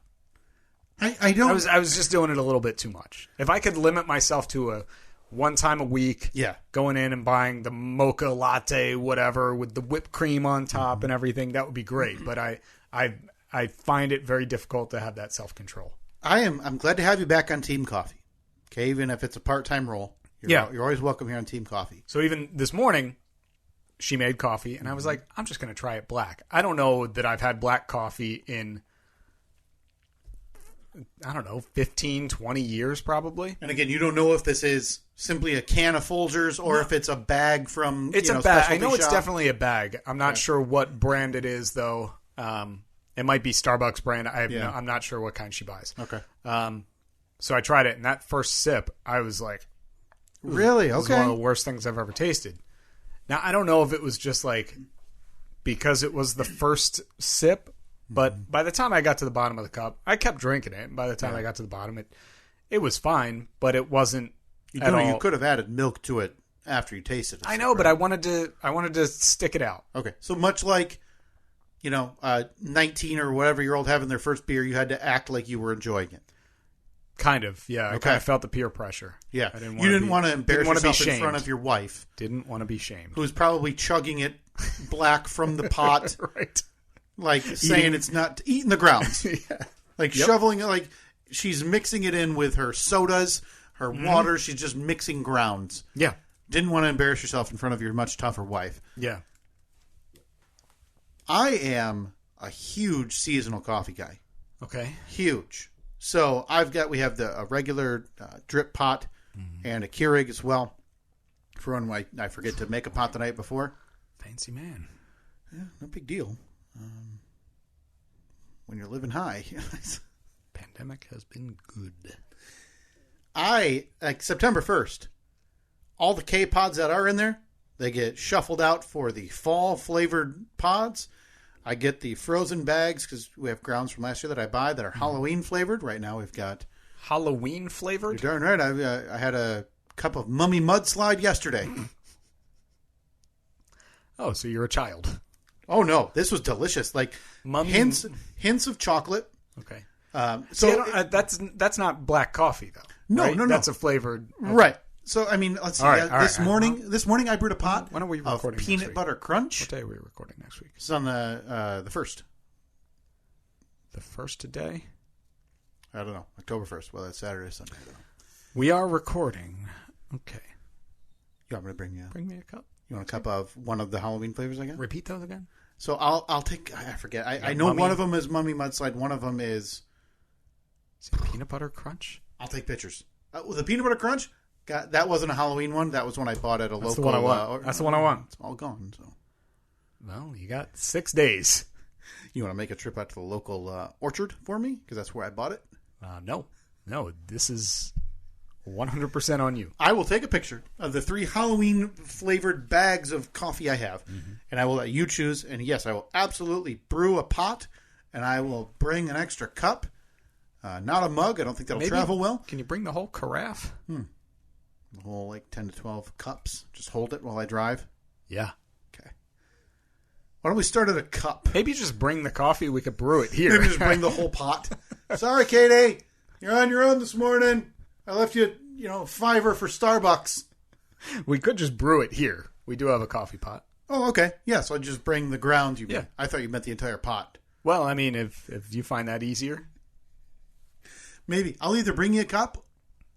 I was just doing it a little bit too much. If I could limit myself to a one time a week, going in and buying the mocha latte, whatever, with the whipped cream on top and everything, that would be great. But I find it very difficult to have that self-control. I'm glad to have you back on Team Coffee. Okay, even if it's a part-time role. You're always welcome here on Team Coffee. So even this morning, she made coffee, and I was like, I'm just going to try it black. I don't know that I've had black coffee in, 15, 20 years probably. And again, you don't know if this is simply a can of Folgers or if it's a bag from, It's a bag. I know it's shop. definitely a bag. I'm not sure what brand it is, though. It might be Starbucks brand. I'm not sure what kind she buys. Okay. So I tried it, and that first sip, I was like, really? This is one of the worst things I've ever tasted. Now, I don't know if it was just like because it was the first sip, but by the time I got to the bottom of the cup, I kept drinking it. And by the time I got to the bottom, it was fine, but it wasn't at all. You could have added milk to it after you tasted it. I know, but I wanted to stick it out. Okay. So much like, 19 or whatever year old having their first beer, you had to act like you were enjoying it. Kind of, yeah. Okay. I kind of felt the peer pressure. Yeah. You didn't want to embarrass yourself in front of your wife. Didn't want to be shamed. Who's probably chugging it black from the pot. Right. Like saying it's not eating the grounds. Like shoveling it, like she's mixing it in with her sodas, her water. She's just mixing grounds. Yeah. Didn't want to embarrass yourself in front of your much tougher wife. Yeah. I am a huge seasonal coffee guy. Okay. Huge. So we have a regular drip pot and a Keurig as well. For when I forget to make a pot the night before. Fancy man. Yeah, no big deal. When you're living high. Pandemic has been good. September 1st, all the K-pods that are in there, they get shuffled out for the fall flavored pods. I get the frozen bags because we have grounds from last year that I buy that are Halloween flavored. Right now we've got... Halloween flavored? You're darn right. I had a cup of Mummy Mudslide yesterday. Oh, so you're a child. Oh, no. This was delicious. Like Mummy... hints of chocolate. Okay. That's not black coffee though. No, right? no. That's a flavored. Okay. Right. So I mean, let's see. This morning I brewed a pot When are we of recording peanut butter crunch. What day are we recording next week? It's on the first. The first today? I don't know. October 1st. Well, that's Saturday or Sunday. I don't know. We are recording. Okay. You want me to bring you? Bring me a cup. You want a cup of one of the Halloween flavors I got? Repeat those again. So I'll take. I forget. I know Mummy. one of them is Mummy Mudslide. One of them is. Is it peanut butter crunch? I'll take pictures. The peanut butter crunch. That wasn't a Halloween one. That was one I bought at a That's local. the one I want. That's the one I want. It's all gone. So. Well, you got 6 days. You want to make a trip out to the local orchard for me? Because that's where I bought it. No. This is 100% on you. I will take a picture of the 3 Halloween-flavored bags of coffee I have, and I will let you choose. And yes, I will absolutely brew a pot, and I will bring an extra cup. Not a mug. I don't think that'll travel well. Can you bring the whole carafe? The whole 10 to 12 cups. Just hold it while I drive. Yeah. Okay. Why don't we start at a cup? Maybe just bring the coffee. We could brew it here. Maybe just bring the whole pot. Sorry, Katie. You're on your own this morning. I left you, $5 for Starbucks. We could just brew it here. We do have a coffee pot. Oh, okay. Yeah, so I just bring the grounds you mean. Yeah. I thought you meant the entire pot. Well, I mean, if you find that easier. Maybe. I'll either bring you a cup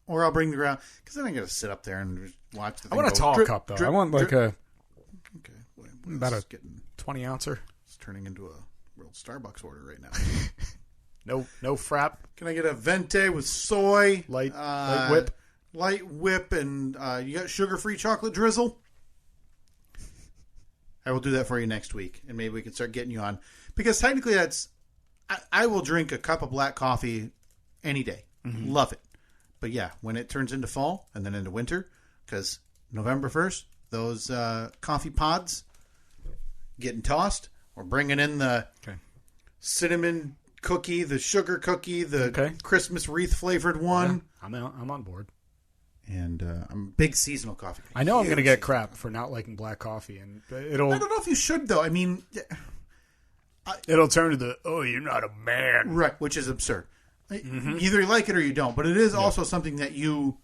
or I'll bring the ground. Because then I got to sit up there and just watch the thing. I want a tall cup, though. I want like a... Okay. About a 20-ouncer. It's turning into a real Starbucks order right now. No frap. Can I get a venti with soy? Light whip. Light whip and you got sugar-free chocolate drizzle? I will do that for you next week. And maybe we can start getting you on. Because technically that's... I will drink a cup of black coffee any day. Mm-hmm. Love it. But yeah, when it turns into fall and then into winter, because November 1st, those coffee pods getting tossed. We're bringing in the cinnamon cookie, the sugar cookie, the Christmas wreath flavored one. Yeah, I'm on board. And I'm a big seasonal coffee. I know I'm going to get crap for not liking black coffee, and I don't know if you should though. I mean, it'll turn to the you're not a man, right? Which is absurd. Mm-hmm. Either you like it or you don't. But it is also something that you.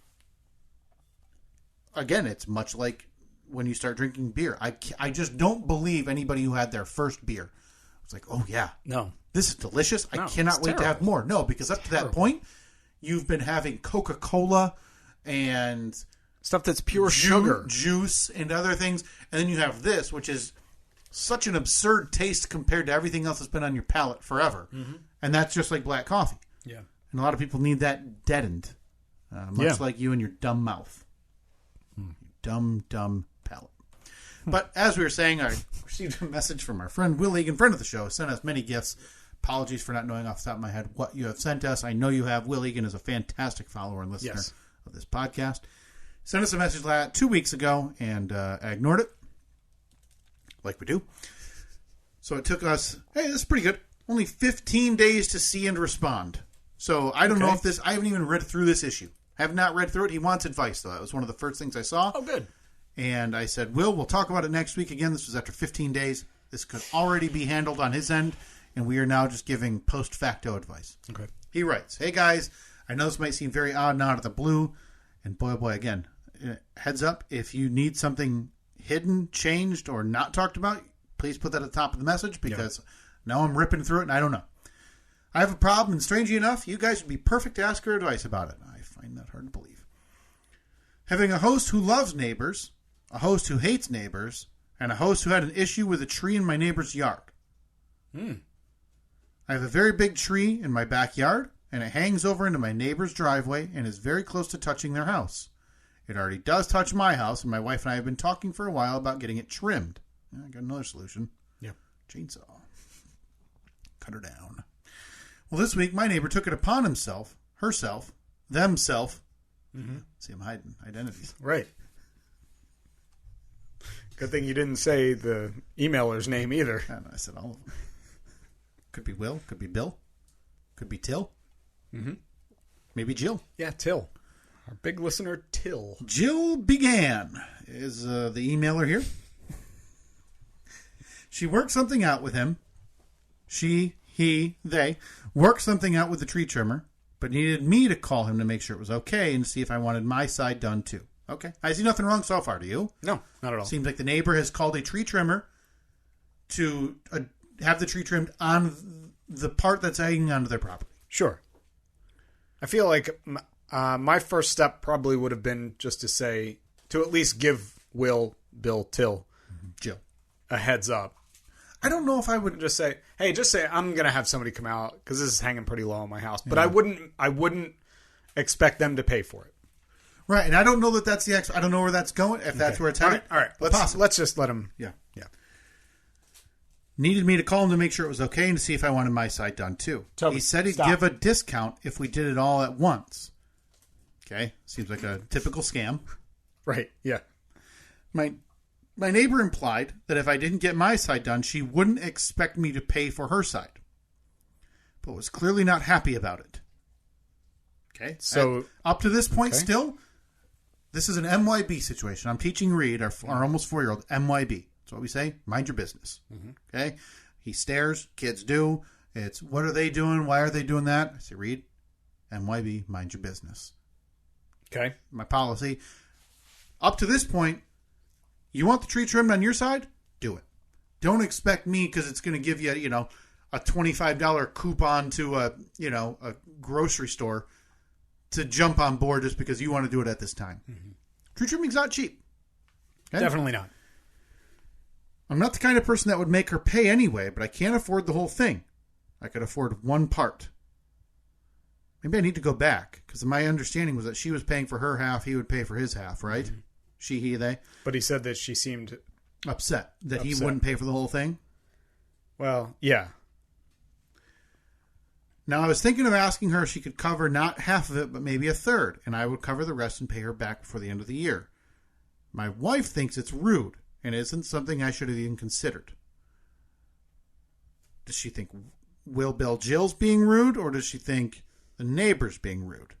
Again, it's much like when you start drinking beer. I just don't believe anybody who had their first beer. It's like, oh yeah, no, this is delicious. I cannot wait to have more. No, because up to that point, you've been having Coca-Cola and stuff that's pure sugar, juice, and other things, and then you have this, which is such an absurd taste compared to everything else that's been on your palate forever. Mm-hmm. And that's just like black coffee. Yeah, and a lot of people need that deadened, much like you and your dumb mouth, dumb palate. But as we were saying, I received a message from our friend Will Egan, friend of the show, sent us many gifts. Apologies for not knowing off the top of my head what you have sent us. I know you have. Will Egan is a fantastic follower and listener of this podcast. Sent us a message 2 weeks ago, and I ignored it, like we do. So it took us, hey, this is pretty good, only 15 days to see and respond. So I don't know if I haven't even read through this issue. Have not read through it. He wants advice, though. That was one of the first things I saw. Oh, good. And I said, we'll talk about it next week. Again, this was after 15 days. This could already be handled on his end, and we are now just giving post-facto advice. Okay. He writes, hey, guys, I know this might seem very odd and out of the blue, and boy, again, heads up, if you need something hidden, changed, or not talked about, please put that at the top of the message, because now I'm ripping through it, and I don't know. I have a problem, and strangely enough, you guys would be perfect to ask your advice about it. I find that hard to believe. Having a host who loves neighbors, a host who hates neighbors, and a host who had an issue with a tree in my neighbor's yard. I have a very big tree in my backyard, and it hangs over into my neighbor's driveway and is very close to touching their house. It already does touch my house, and my wife and I have been talking for a while about getting it trimmed. I got another solution. Yep. Chainsaw. Cut her down. Well, this week, my neighbor took it upon himself, herself, themself. Mm-hmm. See, I'm hiding identities. Right. Good thing you didn't say the emailer's name either. I said all of them. Could be Will. Could be Bill. Could be Till. Mm-hmm. Maybe Jill. Yeah, Till. Our big listener, Till. Jill Began is the emailer here. She worked something out with him. He they worked something out with the tree trimmer, but needed me to call him to make sure it was okay and see if I wanted my side done too. Okay. I see nothing wrong so far, do you? No, not at all. Seems like the neighbor has called a tree trimmer to have the tree trimmed on the part that's hanging onto their property. Sure. I feel like my first step probably would have been just to at least give Bill, Till, Jill, a heads up. I don't know if I would Just say, I'm going to have somebody come out because this is hanging pretty low in my house. But I wouldn't expect them to pay for it. Right, and I don't know that that's I don't know where that's going, if that's where it's headed. All right. Let's just let him. Yeah. Needed me to call him to make sure it was okay and to see if I wanted my side done too. He said he'd give a discount if we did it all at once. Okay, seems like a typical scam. Right, yeah. My neighbor implied that if I didn't get my side done, she wouldn't expect me to pay for her side, but was clearly not happy about it. Okay, so up to this point still, this is an MYB situation. I'm teaching Reed, our almost 4-year-old, MYB. That's what we say. Mind your business. Mm-hmm. Okay? He stares. Kids do. It's, what are they doing? Why are they doing that? I say, Reed, MYB, mind your business. Okay. My policy. Up to this point, you want the tree trimmed on your side? Do it. Don't expect me, because it's going to give you, a $25 coupon to a grocery store to jump on board just because you want to do it at this time. Mm-hmm. Tree trimming's not cheap. Okay? Definitely not. I'm not the kind of person that would make her pay anyway, but I can't afford the whole thing. I could afford one part. Maybe I need to go back, because my understanding was that she was paying for her half, he would pay for his half, right? Mm-hmm. She, he, they. But he said that she seemed upset that he wouldn't pay for the whole thing. Well, yeah. Now, I was thinking of asking her if she could cover not half of it, but maybe a third, and I would cover the rest and pay her back before the end of the year. My wife thinks it's rude and isn't something I should have even considered. Does she think Bill, Jill's being rude, or does she think the neighbor's being rude?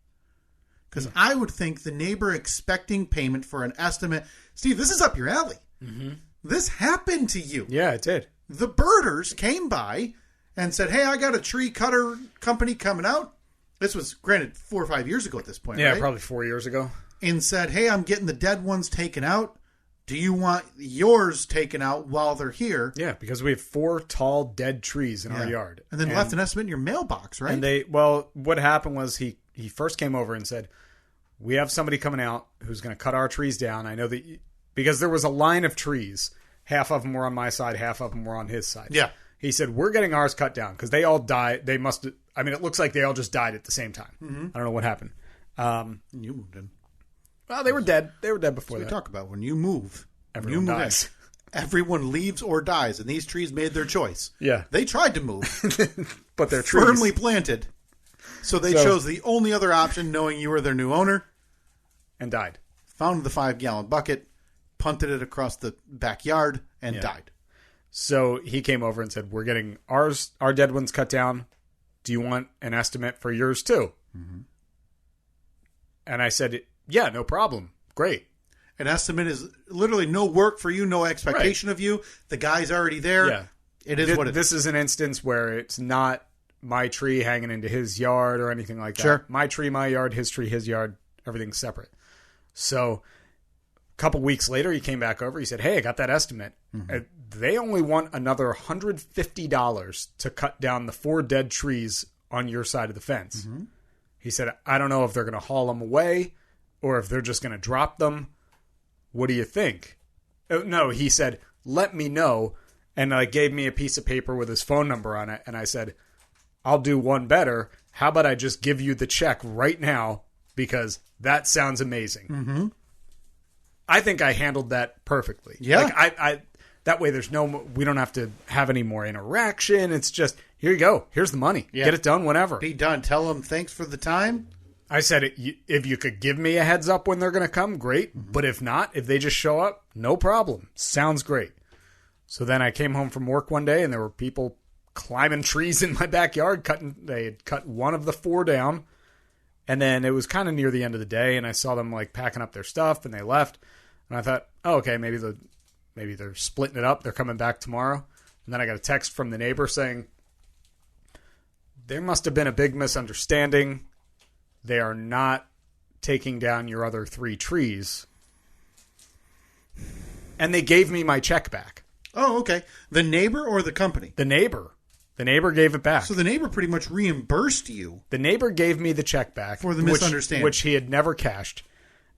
Because I would think the neighbor expecting payment for an estimate. Steve, this is up your alley. Mm-hmm. This happened to you. Yeah, it did. The birders came by and said, hey, I got a tree cutter company coming out. This was, granted, 4 or 5 years ago at this point, right? Yeah, probably 4 years ago. And said, hey, I'm getting the dead ones taken out. Do you want yours taken out while they're here? Yeah, because we have 4 tall dead trees in our yard. And then left an estimate in your mailbox, right? And what happened was he first came over and said, we have somebody coming out who's going to cut our trees down. I know that because there was a line of trees. Half of them were on my side, half of them were on his side. Yeah. He said, we're getting ours cut down because they all died. They must, it looks like they all just died at the same time. Mm-hmm. I don't know what happened. You moved in. Well, they were dead. They were dead before that. We talk about when you move. Everyone dies. Everyone leaves or dies, and these trees made their choice. Yeah. They tried to move. But they're trees. Firmly planted. So they chose the only other option, knowing you were their new owner. And died. Found the 5-gallon bucket, punted it across the backyard, and died. So he came over and said, we're getting our dead ones cut down. Do you want an estimate for yours too? Mm-hmm. And I said, yeah, no problem. Great. An estimate is literally no work for you, no expectation of you. The guy's already there. Yeah. It is what it is. This is an instance where it's not my tree hanging into his yard or anything like that. Sure. My tree, my yard, his tree, his yard, everything's separate. So a couple weeks later, he came back over. He said, hey, I got that estimate. Mm-hmm. They only want another $150 to cut down the 4 dead trees on your side of the fence. Mm-hmm. He said, I don't know if they're going to haul them away or if they're just going to drop them. What do you think? No, he said, let me know. And gave me a piece of paper with his phone number on it. And I said, I'll do one better. How about I just give you the check right now? Because that sounds amazing. Mm-hmm. I think I handled that perfectly. Yeah. I that way we don't have to have any more interaction. It's just, here you go. Here's the money. Yeah. Get it done whenever. Be done. Tell them thanks for the time. I said, if you could give me a heads up when they're going to come, great. Mm-hmm. But if not, if they just show up, no problem. Sounds great. So then I came home from work one day and there were people climbing trees in my backyard. They had cut one of the 4 down. And then it was kind of near the end of the day and I saw them packing up their stuff and they left. And I thought, oh, okay, maybe they're splitting it up. They're coming back tomorrow. And then I got a text from the neighbor saying, there must have been a big misunderstanding. They are not taking down your other 3 trees. And they gave me my check back. Oh, okay. The neighbor or the company? The neighbor. The neighbor gave it back. So the neighbor pretty much reimbursed you. The neighbor gave me the check back. For the misunderstanding. Which he had never cashed.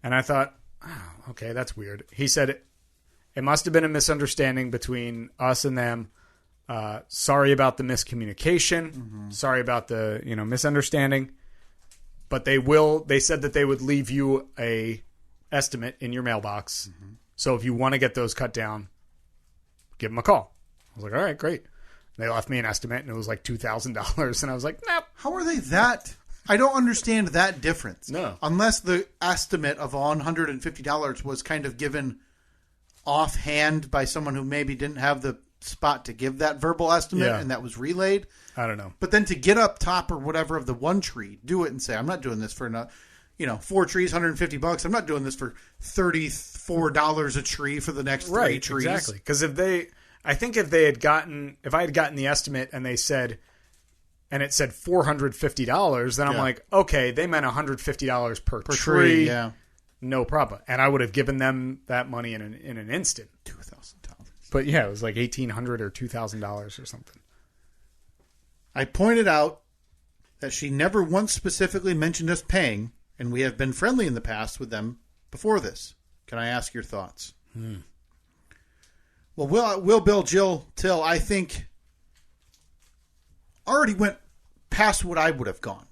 And I thought, oh, okay, that's weird. He said it must have been a misunderstanding between us and them. Sorry about the miscommunication. Mm-hmm. Sorry about the misunderstanding. But they said that they would leave you a estimate in your mailbox. Mm-hmm. So if you want to get those cut down, give them a call. I was like, all right, great. They left me an estimate, and it was like $2,000. And I was like, nope. How are they that? I don't understand that difference. No. Unless the estimate of $150 was kind of given offhand by someone who maybe didn't have the spot to give that verbal estimate, and that was relayed. I don't know. But then to get up top or whatever of the one tree, do it and say, I'm not doing this for 4 trees, $150. I'm not doing this for $34 a tree for the next 3 trees. Exactly. Because if I had gotten the estimate and they said, and it said $450, then I'm like, okay, they meant $150 per tree. Yeah. No problem. And I would have given them that money in an instant. $2,000. But yeah, it was like $1,800 or $2,000 or something. I pointed out that she never once specifically mentioned us paying, and we have been friendly in the past with them before this. Can I ask your thoughts? Well, Will, Bill, Jill, Till, I think already went past what I would have gone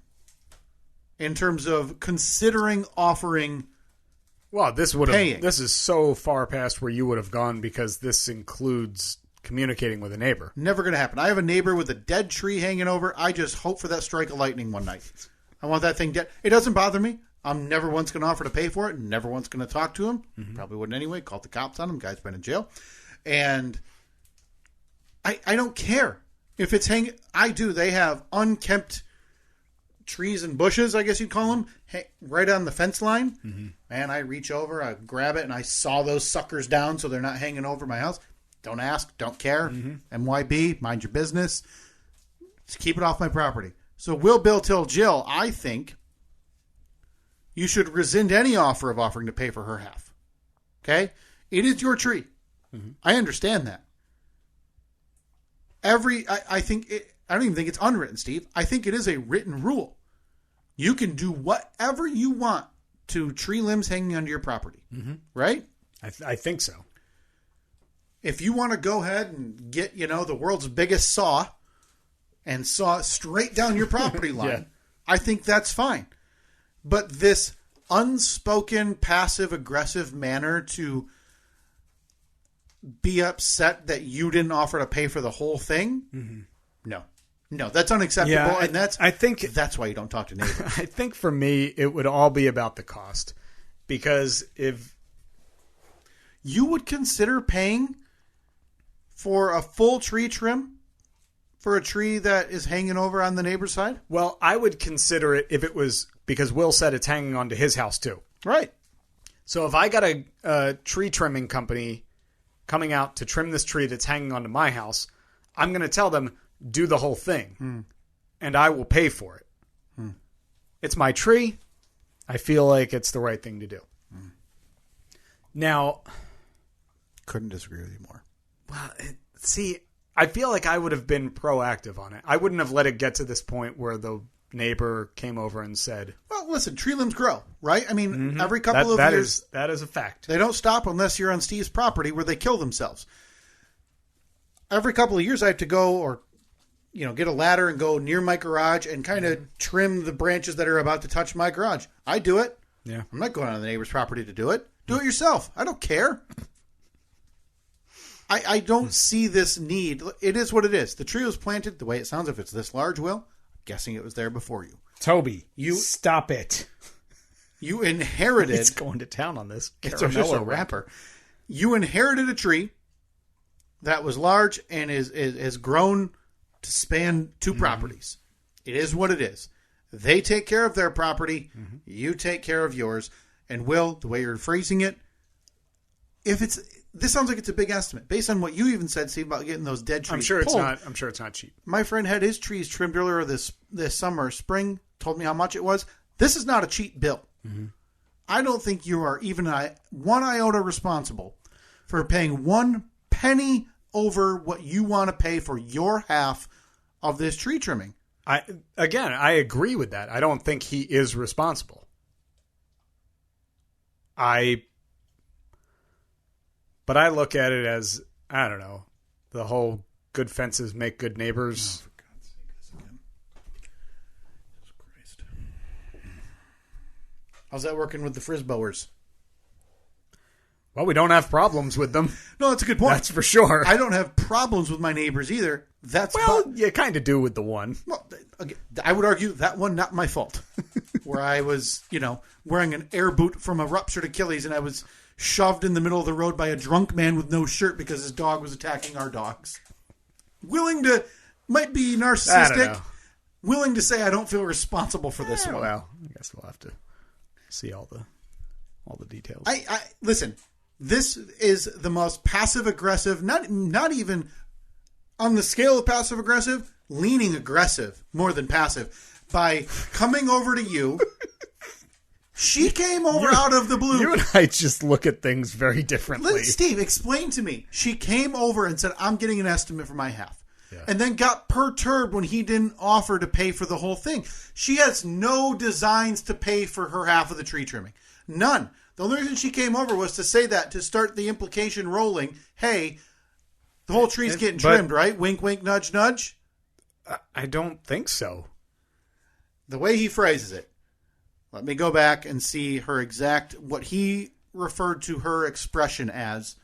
in terms of considering offering. Well, this is so far past where you would have gone because this includes communicating with a neighbor. Never going to happen. I have a neighbor with a dead tree hanging over. I just hope for that strike of lightning one night. I want that thing dead. It doesn't bother me. I'm never once going to offer to pay for it. Never once going to talk to him. Mm-hmm. Probably wouldn't anyway. Called the cops on him. Guy's been in jail. And I don't care if it's hanging. I do. They have unkempt trees and bushes, I guess you'd call them, right on the fence line. Mm-hmm. Man, I reach over, I grab it, and I saw those suckers down so they're not hanging over my house. Don't ask, don't care. Mm-hmm. MYB, mind your business. Just keep it off my property. So Will, Bill, Till, Jill, I think you should rescind any offer of offering to pay for her half. Okay? It is your tree. Mm-hmm. I understand that. I don't even think it's unwritten, Steve. I think it is a written rule. You can do whatever you want to tree limbs hanging onto your property. Mm-hmm. Right? I think so. If you want to go ahead and get, the world's biggest saw and saw it straight down your property line, I think that's fine. But this unspoken, passive-aggressive manner to be upset that you didn't offer to pay for the whole thing, no, that's unacceptable. Yeah, and I think that's why you don't talk to neighbors. I think for me, it would all be about the cost. Because if you would consider paying for a full tree trim for a tree that is hanging over on the neighbor's side? Well, I would consider it if it was, because Will said it's hanging onto his house too. Right. So if I got a tree trimming company coming out to trim this tree that's hanging onto my house, I'm going to tell them, do the whole thing, and I will pay for it. It's my tree. I feel like it's the right thing to do. Now, couldn't disagree with you more. Well, see, I feel like I would have been proactive on it. I wouldn't have let it get to this point where the neighbor came over and said, well, listen, tree limbs grow, right? I mean, every couple of years. That is a fact. They don't stop unless you're on Steve's property where they kill themselves. Every couple of years I have to go or get a ladder and go near my garage and kind of trim the branches that are about to touch my garage. I do it. Yeah. I'm not going on the neighbor's property to do it. Do it yourself. I don't care. I don't see this need. It is what it is. The tree was planted the way it sounds. If it's this large, Will, I'm guessing it was there before you. Toby, stop it. You inherited. It's going to town on this. It's just a wrapper. You inherited a tree that was large and is grown to span 2 properties. It is what it is. They take care of their property. You take care of yours. And Will, the way you're phrasing it, if it's this sounds like it's a big estimate based on what you even said, Steve, about getting those dead trees. I'm sure pulled. it's not cheap. My friend had his trees trimmed earlier this spring. Told me how much it was. This is not a cheap bill. Mm-hmm. I don't think you are even one iota responsible for paying 1 penny over what you want to pay for your half of this tree trimming. I agree with that. I don't think he is responsible. But I look at it as, I don't know, the whole good fences make good neighbors. Oh, for God's sake, this again. Jesus Christ. How's that working with the Frisboers? Well, we don't have problems with them. No, that's a good point. That's for sure. I don't have problems with my neighbors either. You kind of do with the one. Well, I would argue that one not my fault. Where I was, wearing an air boot from a ruptured Achilles, and I was shoved in the middle of the road by a drunk man with no shirt because his dog was attacking our dogs. Might be narcissistic. Willing to say I don't feel responsible for this one. Well, I guess we'll have to see all the details. Listen. This is the most passive-aggressive, not even on the scale of passive-aggressive, leaning aggressive more than passive. By coming over to you, she came over out of the blue. You and I just look at things very differently. Steve, explain to me. She came over and said, I'm getting an estimate for my half. Yeah. And then got perturbed when he didn't offer to pay for the whole thing. She has no designs to pay for her half of the tree trimming. None. The only reason she came over was to say that, to start the implication rolling. Hey, the whole tree's getting trimmed, right? Wink, wink, nudge, nudge. I don't think so. The way he phrases it. Let me go back and see what he referred to her expression as.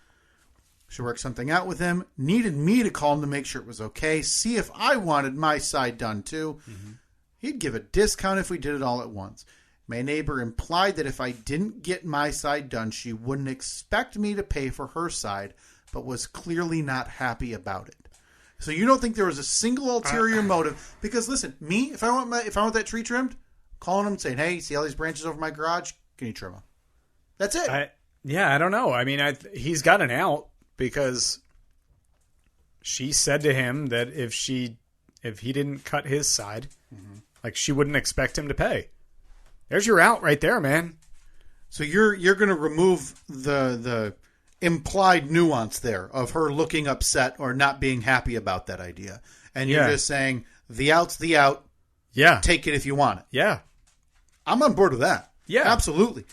She worked something out with him, needed me to call him to make sure it was okay, see if I wanted my side done too. Mm-hmm. He'd give a discount if we did it all at once. My neighbor implied that if I didn't get my side done, she wouldn't expect me to pay for her side, but was clearly not happy about it. So you don't think there was a single ulterior motive? Because listen, me, if I want that tree trimmed, calling him saying, "Hey, see all these branches over my garage? Can you trim them?" That's it. I don't know. I mean, he's got an out because she said to him that if he didn't cut his side, like she wouldn't expect him to pay. There's your out right there, man. So you're going to remove the implied nuance there of her looking upset or not being happy about that idea. And you're just saying, the out's the out. Yeah. Take it if you want it. Yeah. I'm on board with that. Yeah. Absolutely.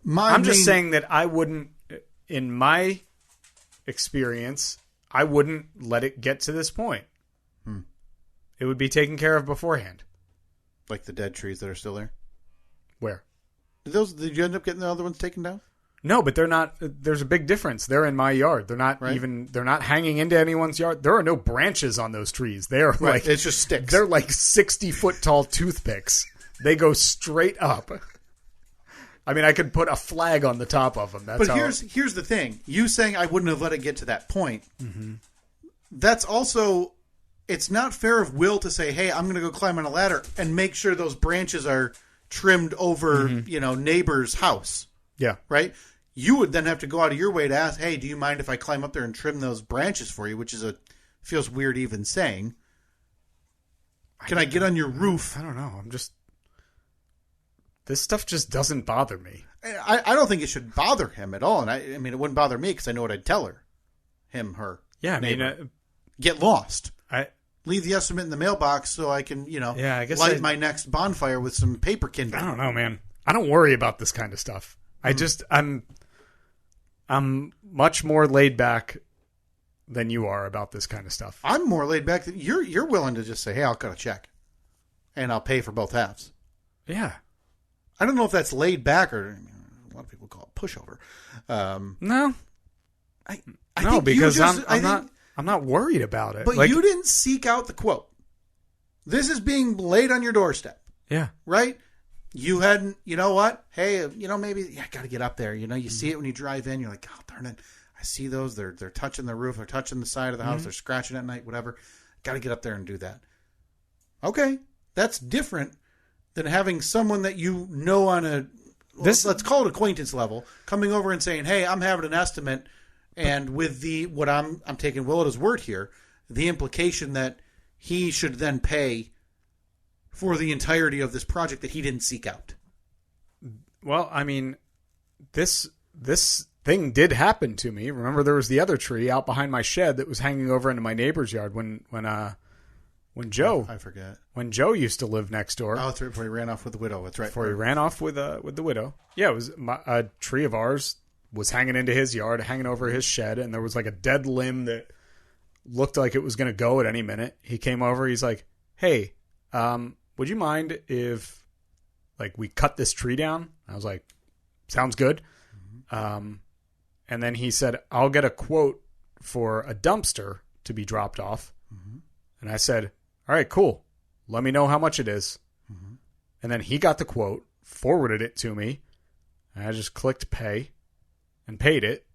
I'm just saying that I wouldn't, in my experience, I wouldn't let it get to this point. It would be taken care of beforehand. Like the dead trees that are still there? Where? Did you end up getting the other ones taken down? No, but they're not. There's a big difference. They're in my yard. They're not they're not hanging into anyone's yard. There are no branches on those trees. They're like, it's just sticks. They're like 60-foot tall toothpicks. They go straight up. I mean, I could put a flag on the top of them. Here's the thing. You saying I wouldn't have let it get to that point. Mm-hmm. That's also, it's not fair of Will to say, hey, I'm going to go climb on a ladder and make sure those branches are trimmed over, neighbor's house. Yeah. Right? You would then have to go out of your way to ask, hey, do you mind if I climb up there and trim those branches for you? Which is feels weird even saying. Can I get on your roof? I don't know. This stuff just doesn't bother me. I don't think it should bother him at all. And I mean, it wouldn't bother me because I know what I'd tell her. Him, her. Yeah, I mean, get lost. Leave the estimate in the mailbox so I can, light my next bonfire with some paper kindling. I don't know, man. I don't worry about this kind of stuff. I'm much more laid back than you are about this kind of stuff. I'm more laid back than you're willing to just say, hey, I'll cut a check and I'll pay for both halves. Yeah. I don't know if that's laid back or a lot of people call it pushover. No. I think because I'm not worried about it. But you didn't seek out the quote. This is being laid on your doorstep. Yeah. Right? You hadn't, you know what? Hey, maybe I got to get up there. You see it when you drive in. You're like, oh, darn it. I see those. They're touching the roof. They're touching the side of the house. They're scratching at night, whatever. Got to get up there and do that. Okay. That's different than having someone that you know on let's call it acquaintance level, coming over and saying, hey, I'm having an estimate. And with what I'm taking Will at his word here, the implication that he should then pay for the entirety of this project that he didn't seek out. Well, I mean, this thing did happen to me. Remember, there was the other tree out behind my shed that was hanging over into my neighbor's yard when Joe, I forget, when Joe used to live next door. Oh, that's right, before he ran off with the widow. That's right. Before he ran off with the widow. Yeah, it was a tree of ours was hanging into his yard, hanging over his shed, and there was like a dead limb that looked like it was going to go at any minute. He came over. He's like, "Hey, would you mind if like we cut this tree down?" I was like, "Sounds good." Mm-hmm. And then he said, "I'll get a quote for a dumpster to be dropped off." Mm-hmm. And I said, "All right, cool. Let me know how much it is." Mm-hmm. And then he got the quote, forwarded it to me, and I just clicked pay and paid it.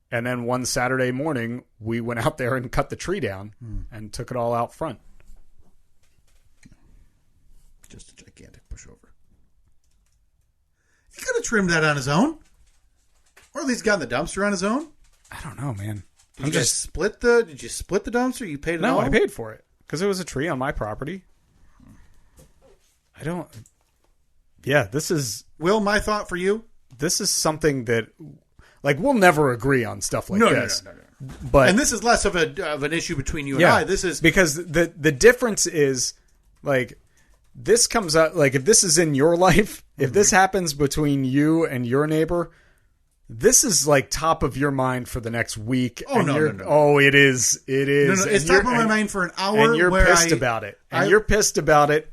And then one Saturday morning, we went out there and cut the tree down and took it all out front. Just a gigantic pushover. He could have trimmed that on his own. Or at least gotten the dumpster on his own. I don't know, man. Did you split the dumpster? You paid it all? No, I paid for it. Because it was a tree on my property. This is... Will, my thought for you? This is something that... Like, we'll never agree on stuff like this. No. But, and this is less of an issue between you and I. This is... Because the difference is, like... This comes out... Like, if this is in your life, if this happens between you and your neighbor... This is like top of your mind for the next week. Oh, no. Oh, it is. It is. No, it's top of my mind for an hour. And you're pissed about it. You're pissed about it.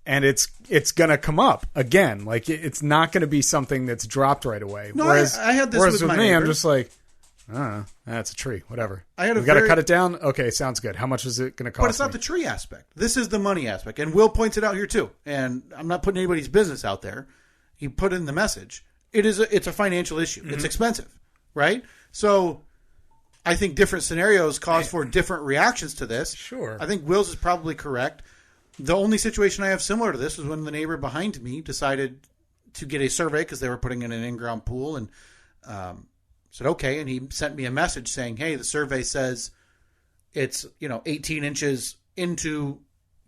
And it's going to come up again. Like, it's not going to be something that's dropped right away. No, whereas, I had this with my me, neighbor. I'm just like, I don't know. That's a tree. Whatever. We got to cut it down? Okay, sounds good. How much is it going to cost But it's not the tree aspect. This is the money aspect. And Will points it out here, too. And I'm not putting anybody's business out there. He put in the message. It's a financial issue. Mm-hmm. It's expensive, right? So I think different scenarios cause for different reactions to this. Sure. I think Will's is probably correct. The only situation I have similar to this was when the neighbor behind me decided to get a survey because they were putting in an in-ground pool and said, okay. And he sent me a message saying, hey, the survey says it's 18 inches into...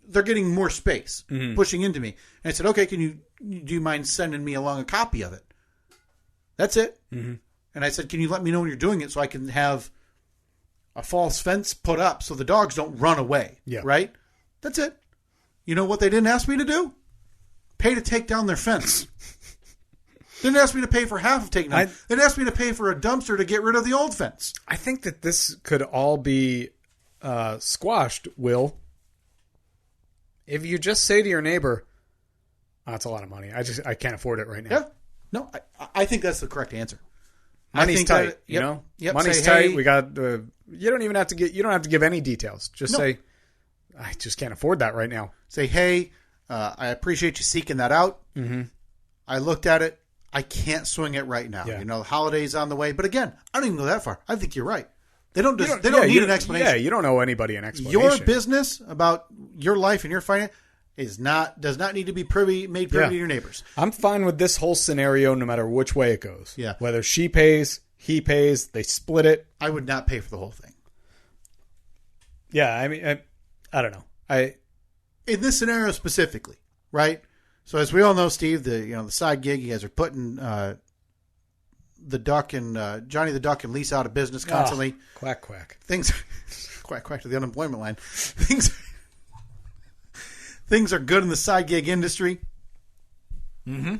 They're getting more space, pushing into me. And I said, okay, do you mind sending me along a copy of it? That's it. Mm-hmm. And I said, can you let me know when you're doing it so I can have a false fence put up so the dogs don't run away? Yeah. Right? That's it. You know what they didn't ask me to do? Pay to take down their fence. Didn't ask me to pay for half of taking down. They asked me to pay for a dumpster to get rid of the old fence. I think that this could all be squashed, Will. If you just say to your neighbor, oh, that's a lot of money. I can't afford it right now. Yeah. No, I think that's the correct answer. Money's tight, you know? Yep, money's say, tight. hey, we got you don't even have to give any details. Just say, I just can't afford that right now. Say, hey, I appreciate you seeking that out. Mm-hmm. I looked at it. I can't swing it right now. Yeah. The holiday's on the way. But again, I don't even go that far. I think you're right. They don't need an explanation. Yeah, you don't owe anybody an explanation. Your business about your life and your finance does not need to be made privy to your neighbors. I'm fine with this whole scenario no matter which way it goes. Yeah. Whether she pays, he pays, they split it. I would not pay for the whole thing. Yeah, I mean, I don't know. In this scenario specifically, right? So as we all know, Steve, the side gig, you guys are putting the Duck and Johnny the Duck and Lisa out of business constantly. Quack, quack. Things quack, quack to the unemployment line. Things are good in the side gig industry. Mm-hmm.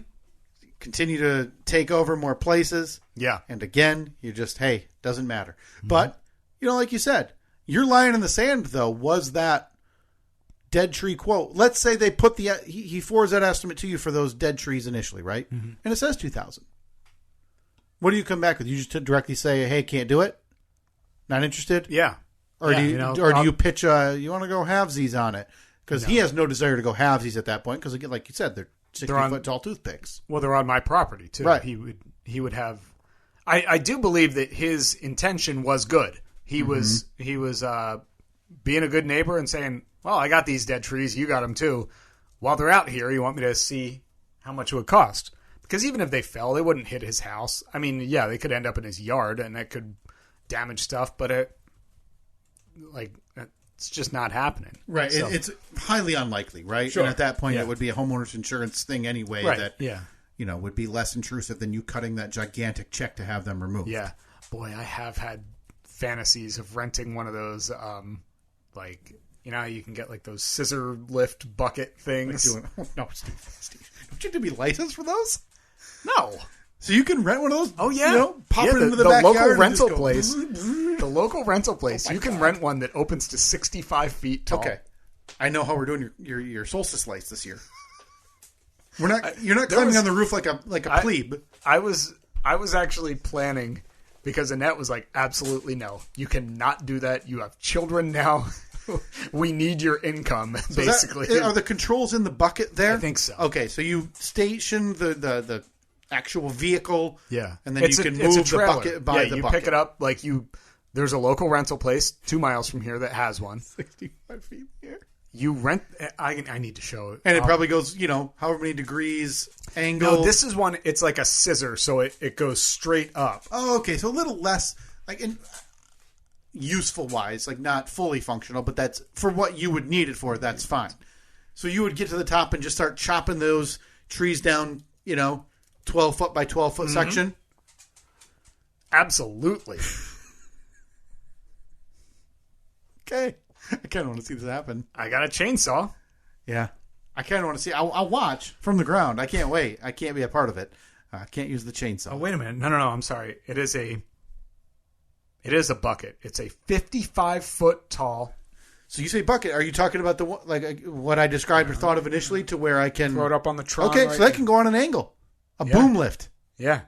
Continue to take over more places. Yeah. And again, you just, hey, doesn't matter. Mm-hmm. But, like you said, your line in the sand, though, was that dead tree quote. Let's say they put he forwards that estimate to you for those dead trees initially, right? Mm-hmm. And it says 2,000. What do you come back with? You just directly say, hey, can't do it? Not interested? Yeah. Or do you pitch you want to go halvesies on it? Because he has no desire to go halvesies at that point. Because, again, like you said, they're 60-foot tall toothpicks. Well, they're on my property, too. Right. He would have... I do believe that his intention was good. He was being a good neighbor and saying, well, I got these dead trees. You got them, too. While they're out here, you want me to see how much it would cost. because even if they fell, they wouldn't hit his house. I mean, yeah, they could end up in his yard and that could damage stuff, but it's just not happening. Right. So, It's highly unlikely, right? Sure. And at that point, Yeah. it would be a homeowner's insurance thing anyway right. that, Yeah. would be less intrusive than you cutting that gigantic check to have them removed. Yeah. Boy, I have had fantasies of renting one of those, how you can get like those scissor lift bucket things. No, Steve. Don't you have to be licensed for those? No. So you can rent one of those? Oh, yeah. Pop it into the local backyard and rental just go, place. The local rental place. You can rent one that opens to 65 feet tall. Okay. I know how we're doing your solstice lights this year. You're not climbing on the roof like a plebe. I was actually planning, because Annette was like, absolutely no. You cannot do that. You have children now. We need your income, basically. Are the controls in the bucket there? I think so. Okay, so you station the actual vehicle. Yeah. And then you can move the bucket by the you bucket. pick it up there's a local rental place 2 miles from here that has one. 65 feet here. You rent. I need to show it. And it probably goes, however many degrees angle. No, this is one. It's like a scissor, so it goes straight up. Oh, okay. So a little less, useful wise, not fully functional, but that's for what you would need it for. That's fine. So you would get to the top and just start chopping those trees down, 12 foot by 12 foot section. Absolutely. Okay. I kind of want to see this happen. I got a chainsaw. Yeah. I kind of want to see. I'll watch from the ground. I can't wait. I can't be a part of it. I can't use the chainsaw. Oh, wait a minute. No. I'm sorry. It is a bucket. It's a 55-foot tall. So you say bucket. Are you talking about the what I described or thought of initially to where I can throw it up on the trunk? Okay, so that can go on an angle. A boom lift. Yeah.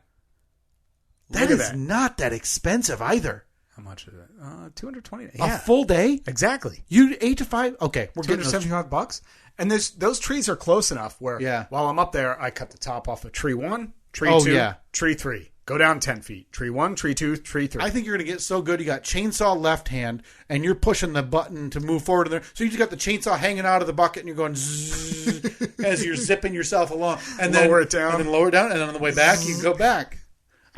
That is not that expensive either. How much is it? $220. A full day? Exactly. You 8 to 5? Okay, we're getting $275. And those trees are close enough where while I'm up there, I cut the top off of tree 1, tree 2, tree 3. Go down 10 feet. Tree 1, tree 2, tree 3. I think you're going to get so good. You got chainsaw left hand, and you're pushing the button to move forward in there. So you just got the chainsaw hanging out of the bucket, and you're going zzz, as you're zipping yourself along. And then lower it down. And then lower it down, and then on the way back, you can go back.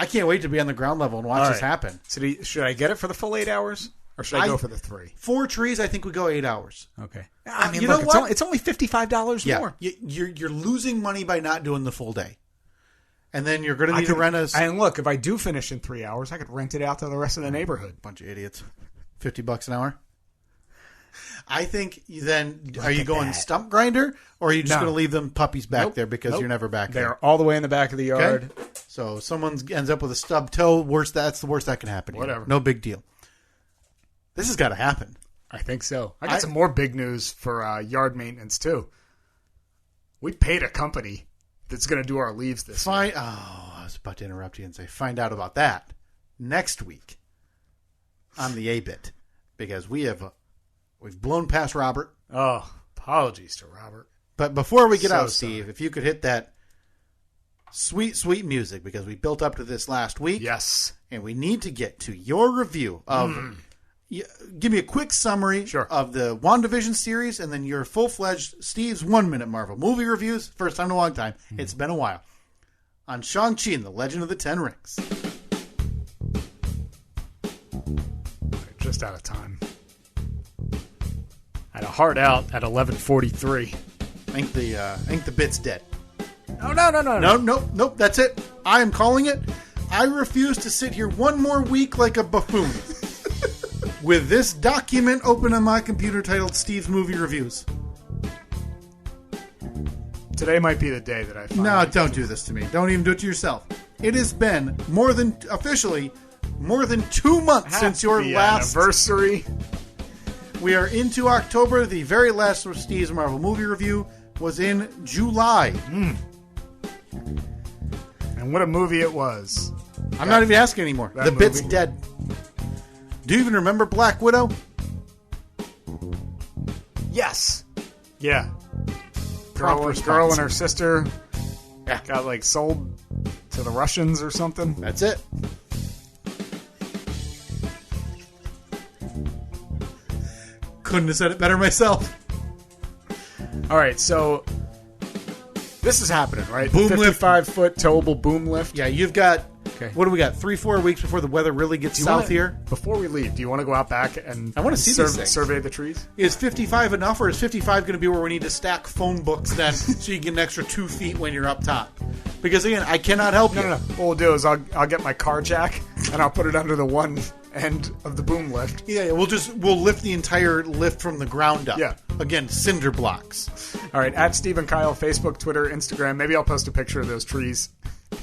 I can't wait to be on the ground level and watch this happen. So should I get it for the full 8 hours? Or should I go for the 3? 4 trees, I think we go 8 hours. Okay. I mean, know what? It's only $55 more. You're losing money by not doing the full day. And then you're going to need to rent us. And look, if I do finish in 3 hours, I could rent it out to the rest of the neighborhood. Bunch of idiots. $50 an hour. I think then, are you going stump grinder, or are you just going to leave them puppies back there because you're never back there? They're all the way in the back of the yard. Okay? So if someone ends up with a stub toe, that's the worst that can happen. Whatever. No big deal. This has got to happen. I think so. I got some more big news for yard maintenance, too. We paid a company that's going to do our leaves this year. Oh, I was about to interrupt you and say, find out about that next week on the A-Bit, because we've blown past Robert. Oh, apologies to Robert. But before we get out, sorry. Steve, if you could hit that sweet, sweet music, because we built up to this last week. Yes. And we need to get to your review of... Give me a quick summary of the WandaVision series, and then your full-fledged Steve's 1-minute Marvel movie reviews. First time in a long time. It's been a while. On Shang-Chi and the Legend of the Ten Rings. Just out of time. I had a hard out at 11:43. I think the bit's dead. Oh, no. Nope. That's it. I am calling it. I refuse to sit here one more week like a buffoon. With this document open on my computer titled Steve's Movie Reviews. Today might be the day that I find No, don't do this to me. Don't even do it to yourself. It has been more than 2 months since your last anniversary. We are into October. The very last of Steve's Marvel movie review was in July. And what a movie it was. I'm not even asking anymore. The bit's dead. Do you even remember Black Widow? Yes. Yeah. Prompt Girl response. and her sister got sold to the Russians or something. That's it. Couldn't have said it better myself. All right, so This is happening, right? Boom lift. 55-foot towable boom lift. Yeah, you've got, Okay. what do we got, 3-4 weeks before the weather really gets south here? Before we leave, do you want to go out back and I want to see these things. survey the trees? Is 55 enough, or is 55 going to be where we need to stack phone books then so you get an extra 2 feet when you're up top? Because, again, I cannot help you. No. What we'll do is I'll get my car jack, and I'll put it under the one end of the boom lift. Yeah, we'll lift the entire lift from the ground up. Yeah. Again, cinder blocks. All right, at Steve and Kyle, Facebook, Twitter, Instagram. Maybe I'll post a picture of those trees.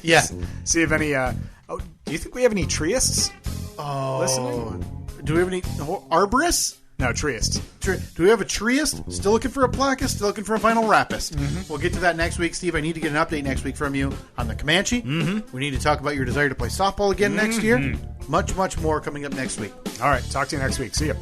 Yeah. See if any... do you think we have any treists? Listening? Do we have any arborists? No, treists. Do we have a treeist? Still looking for a plaquist? Still looking for a vinyl rapist? Mm-hmm. We'll get to that next week. Steve, I need to get an update next week from you on the Comanche. Mm-hmm. We need to talk about your desire to play softball again next year. Much, much more coming up next week. All right, talk to you next week. See ya.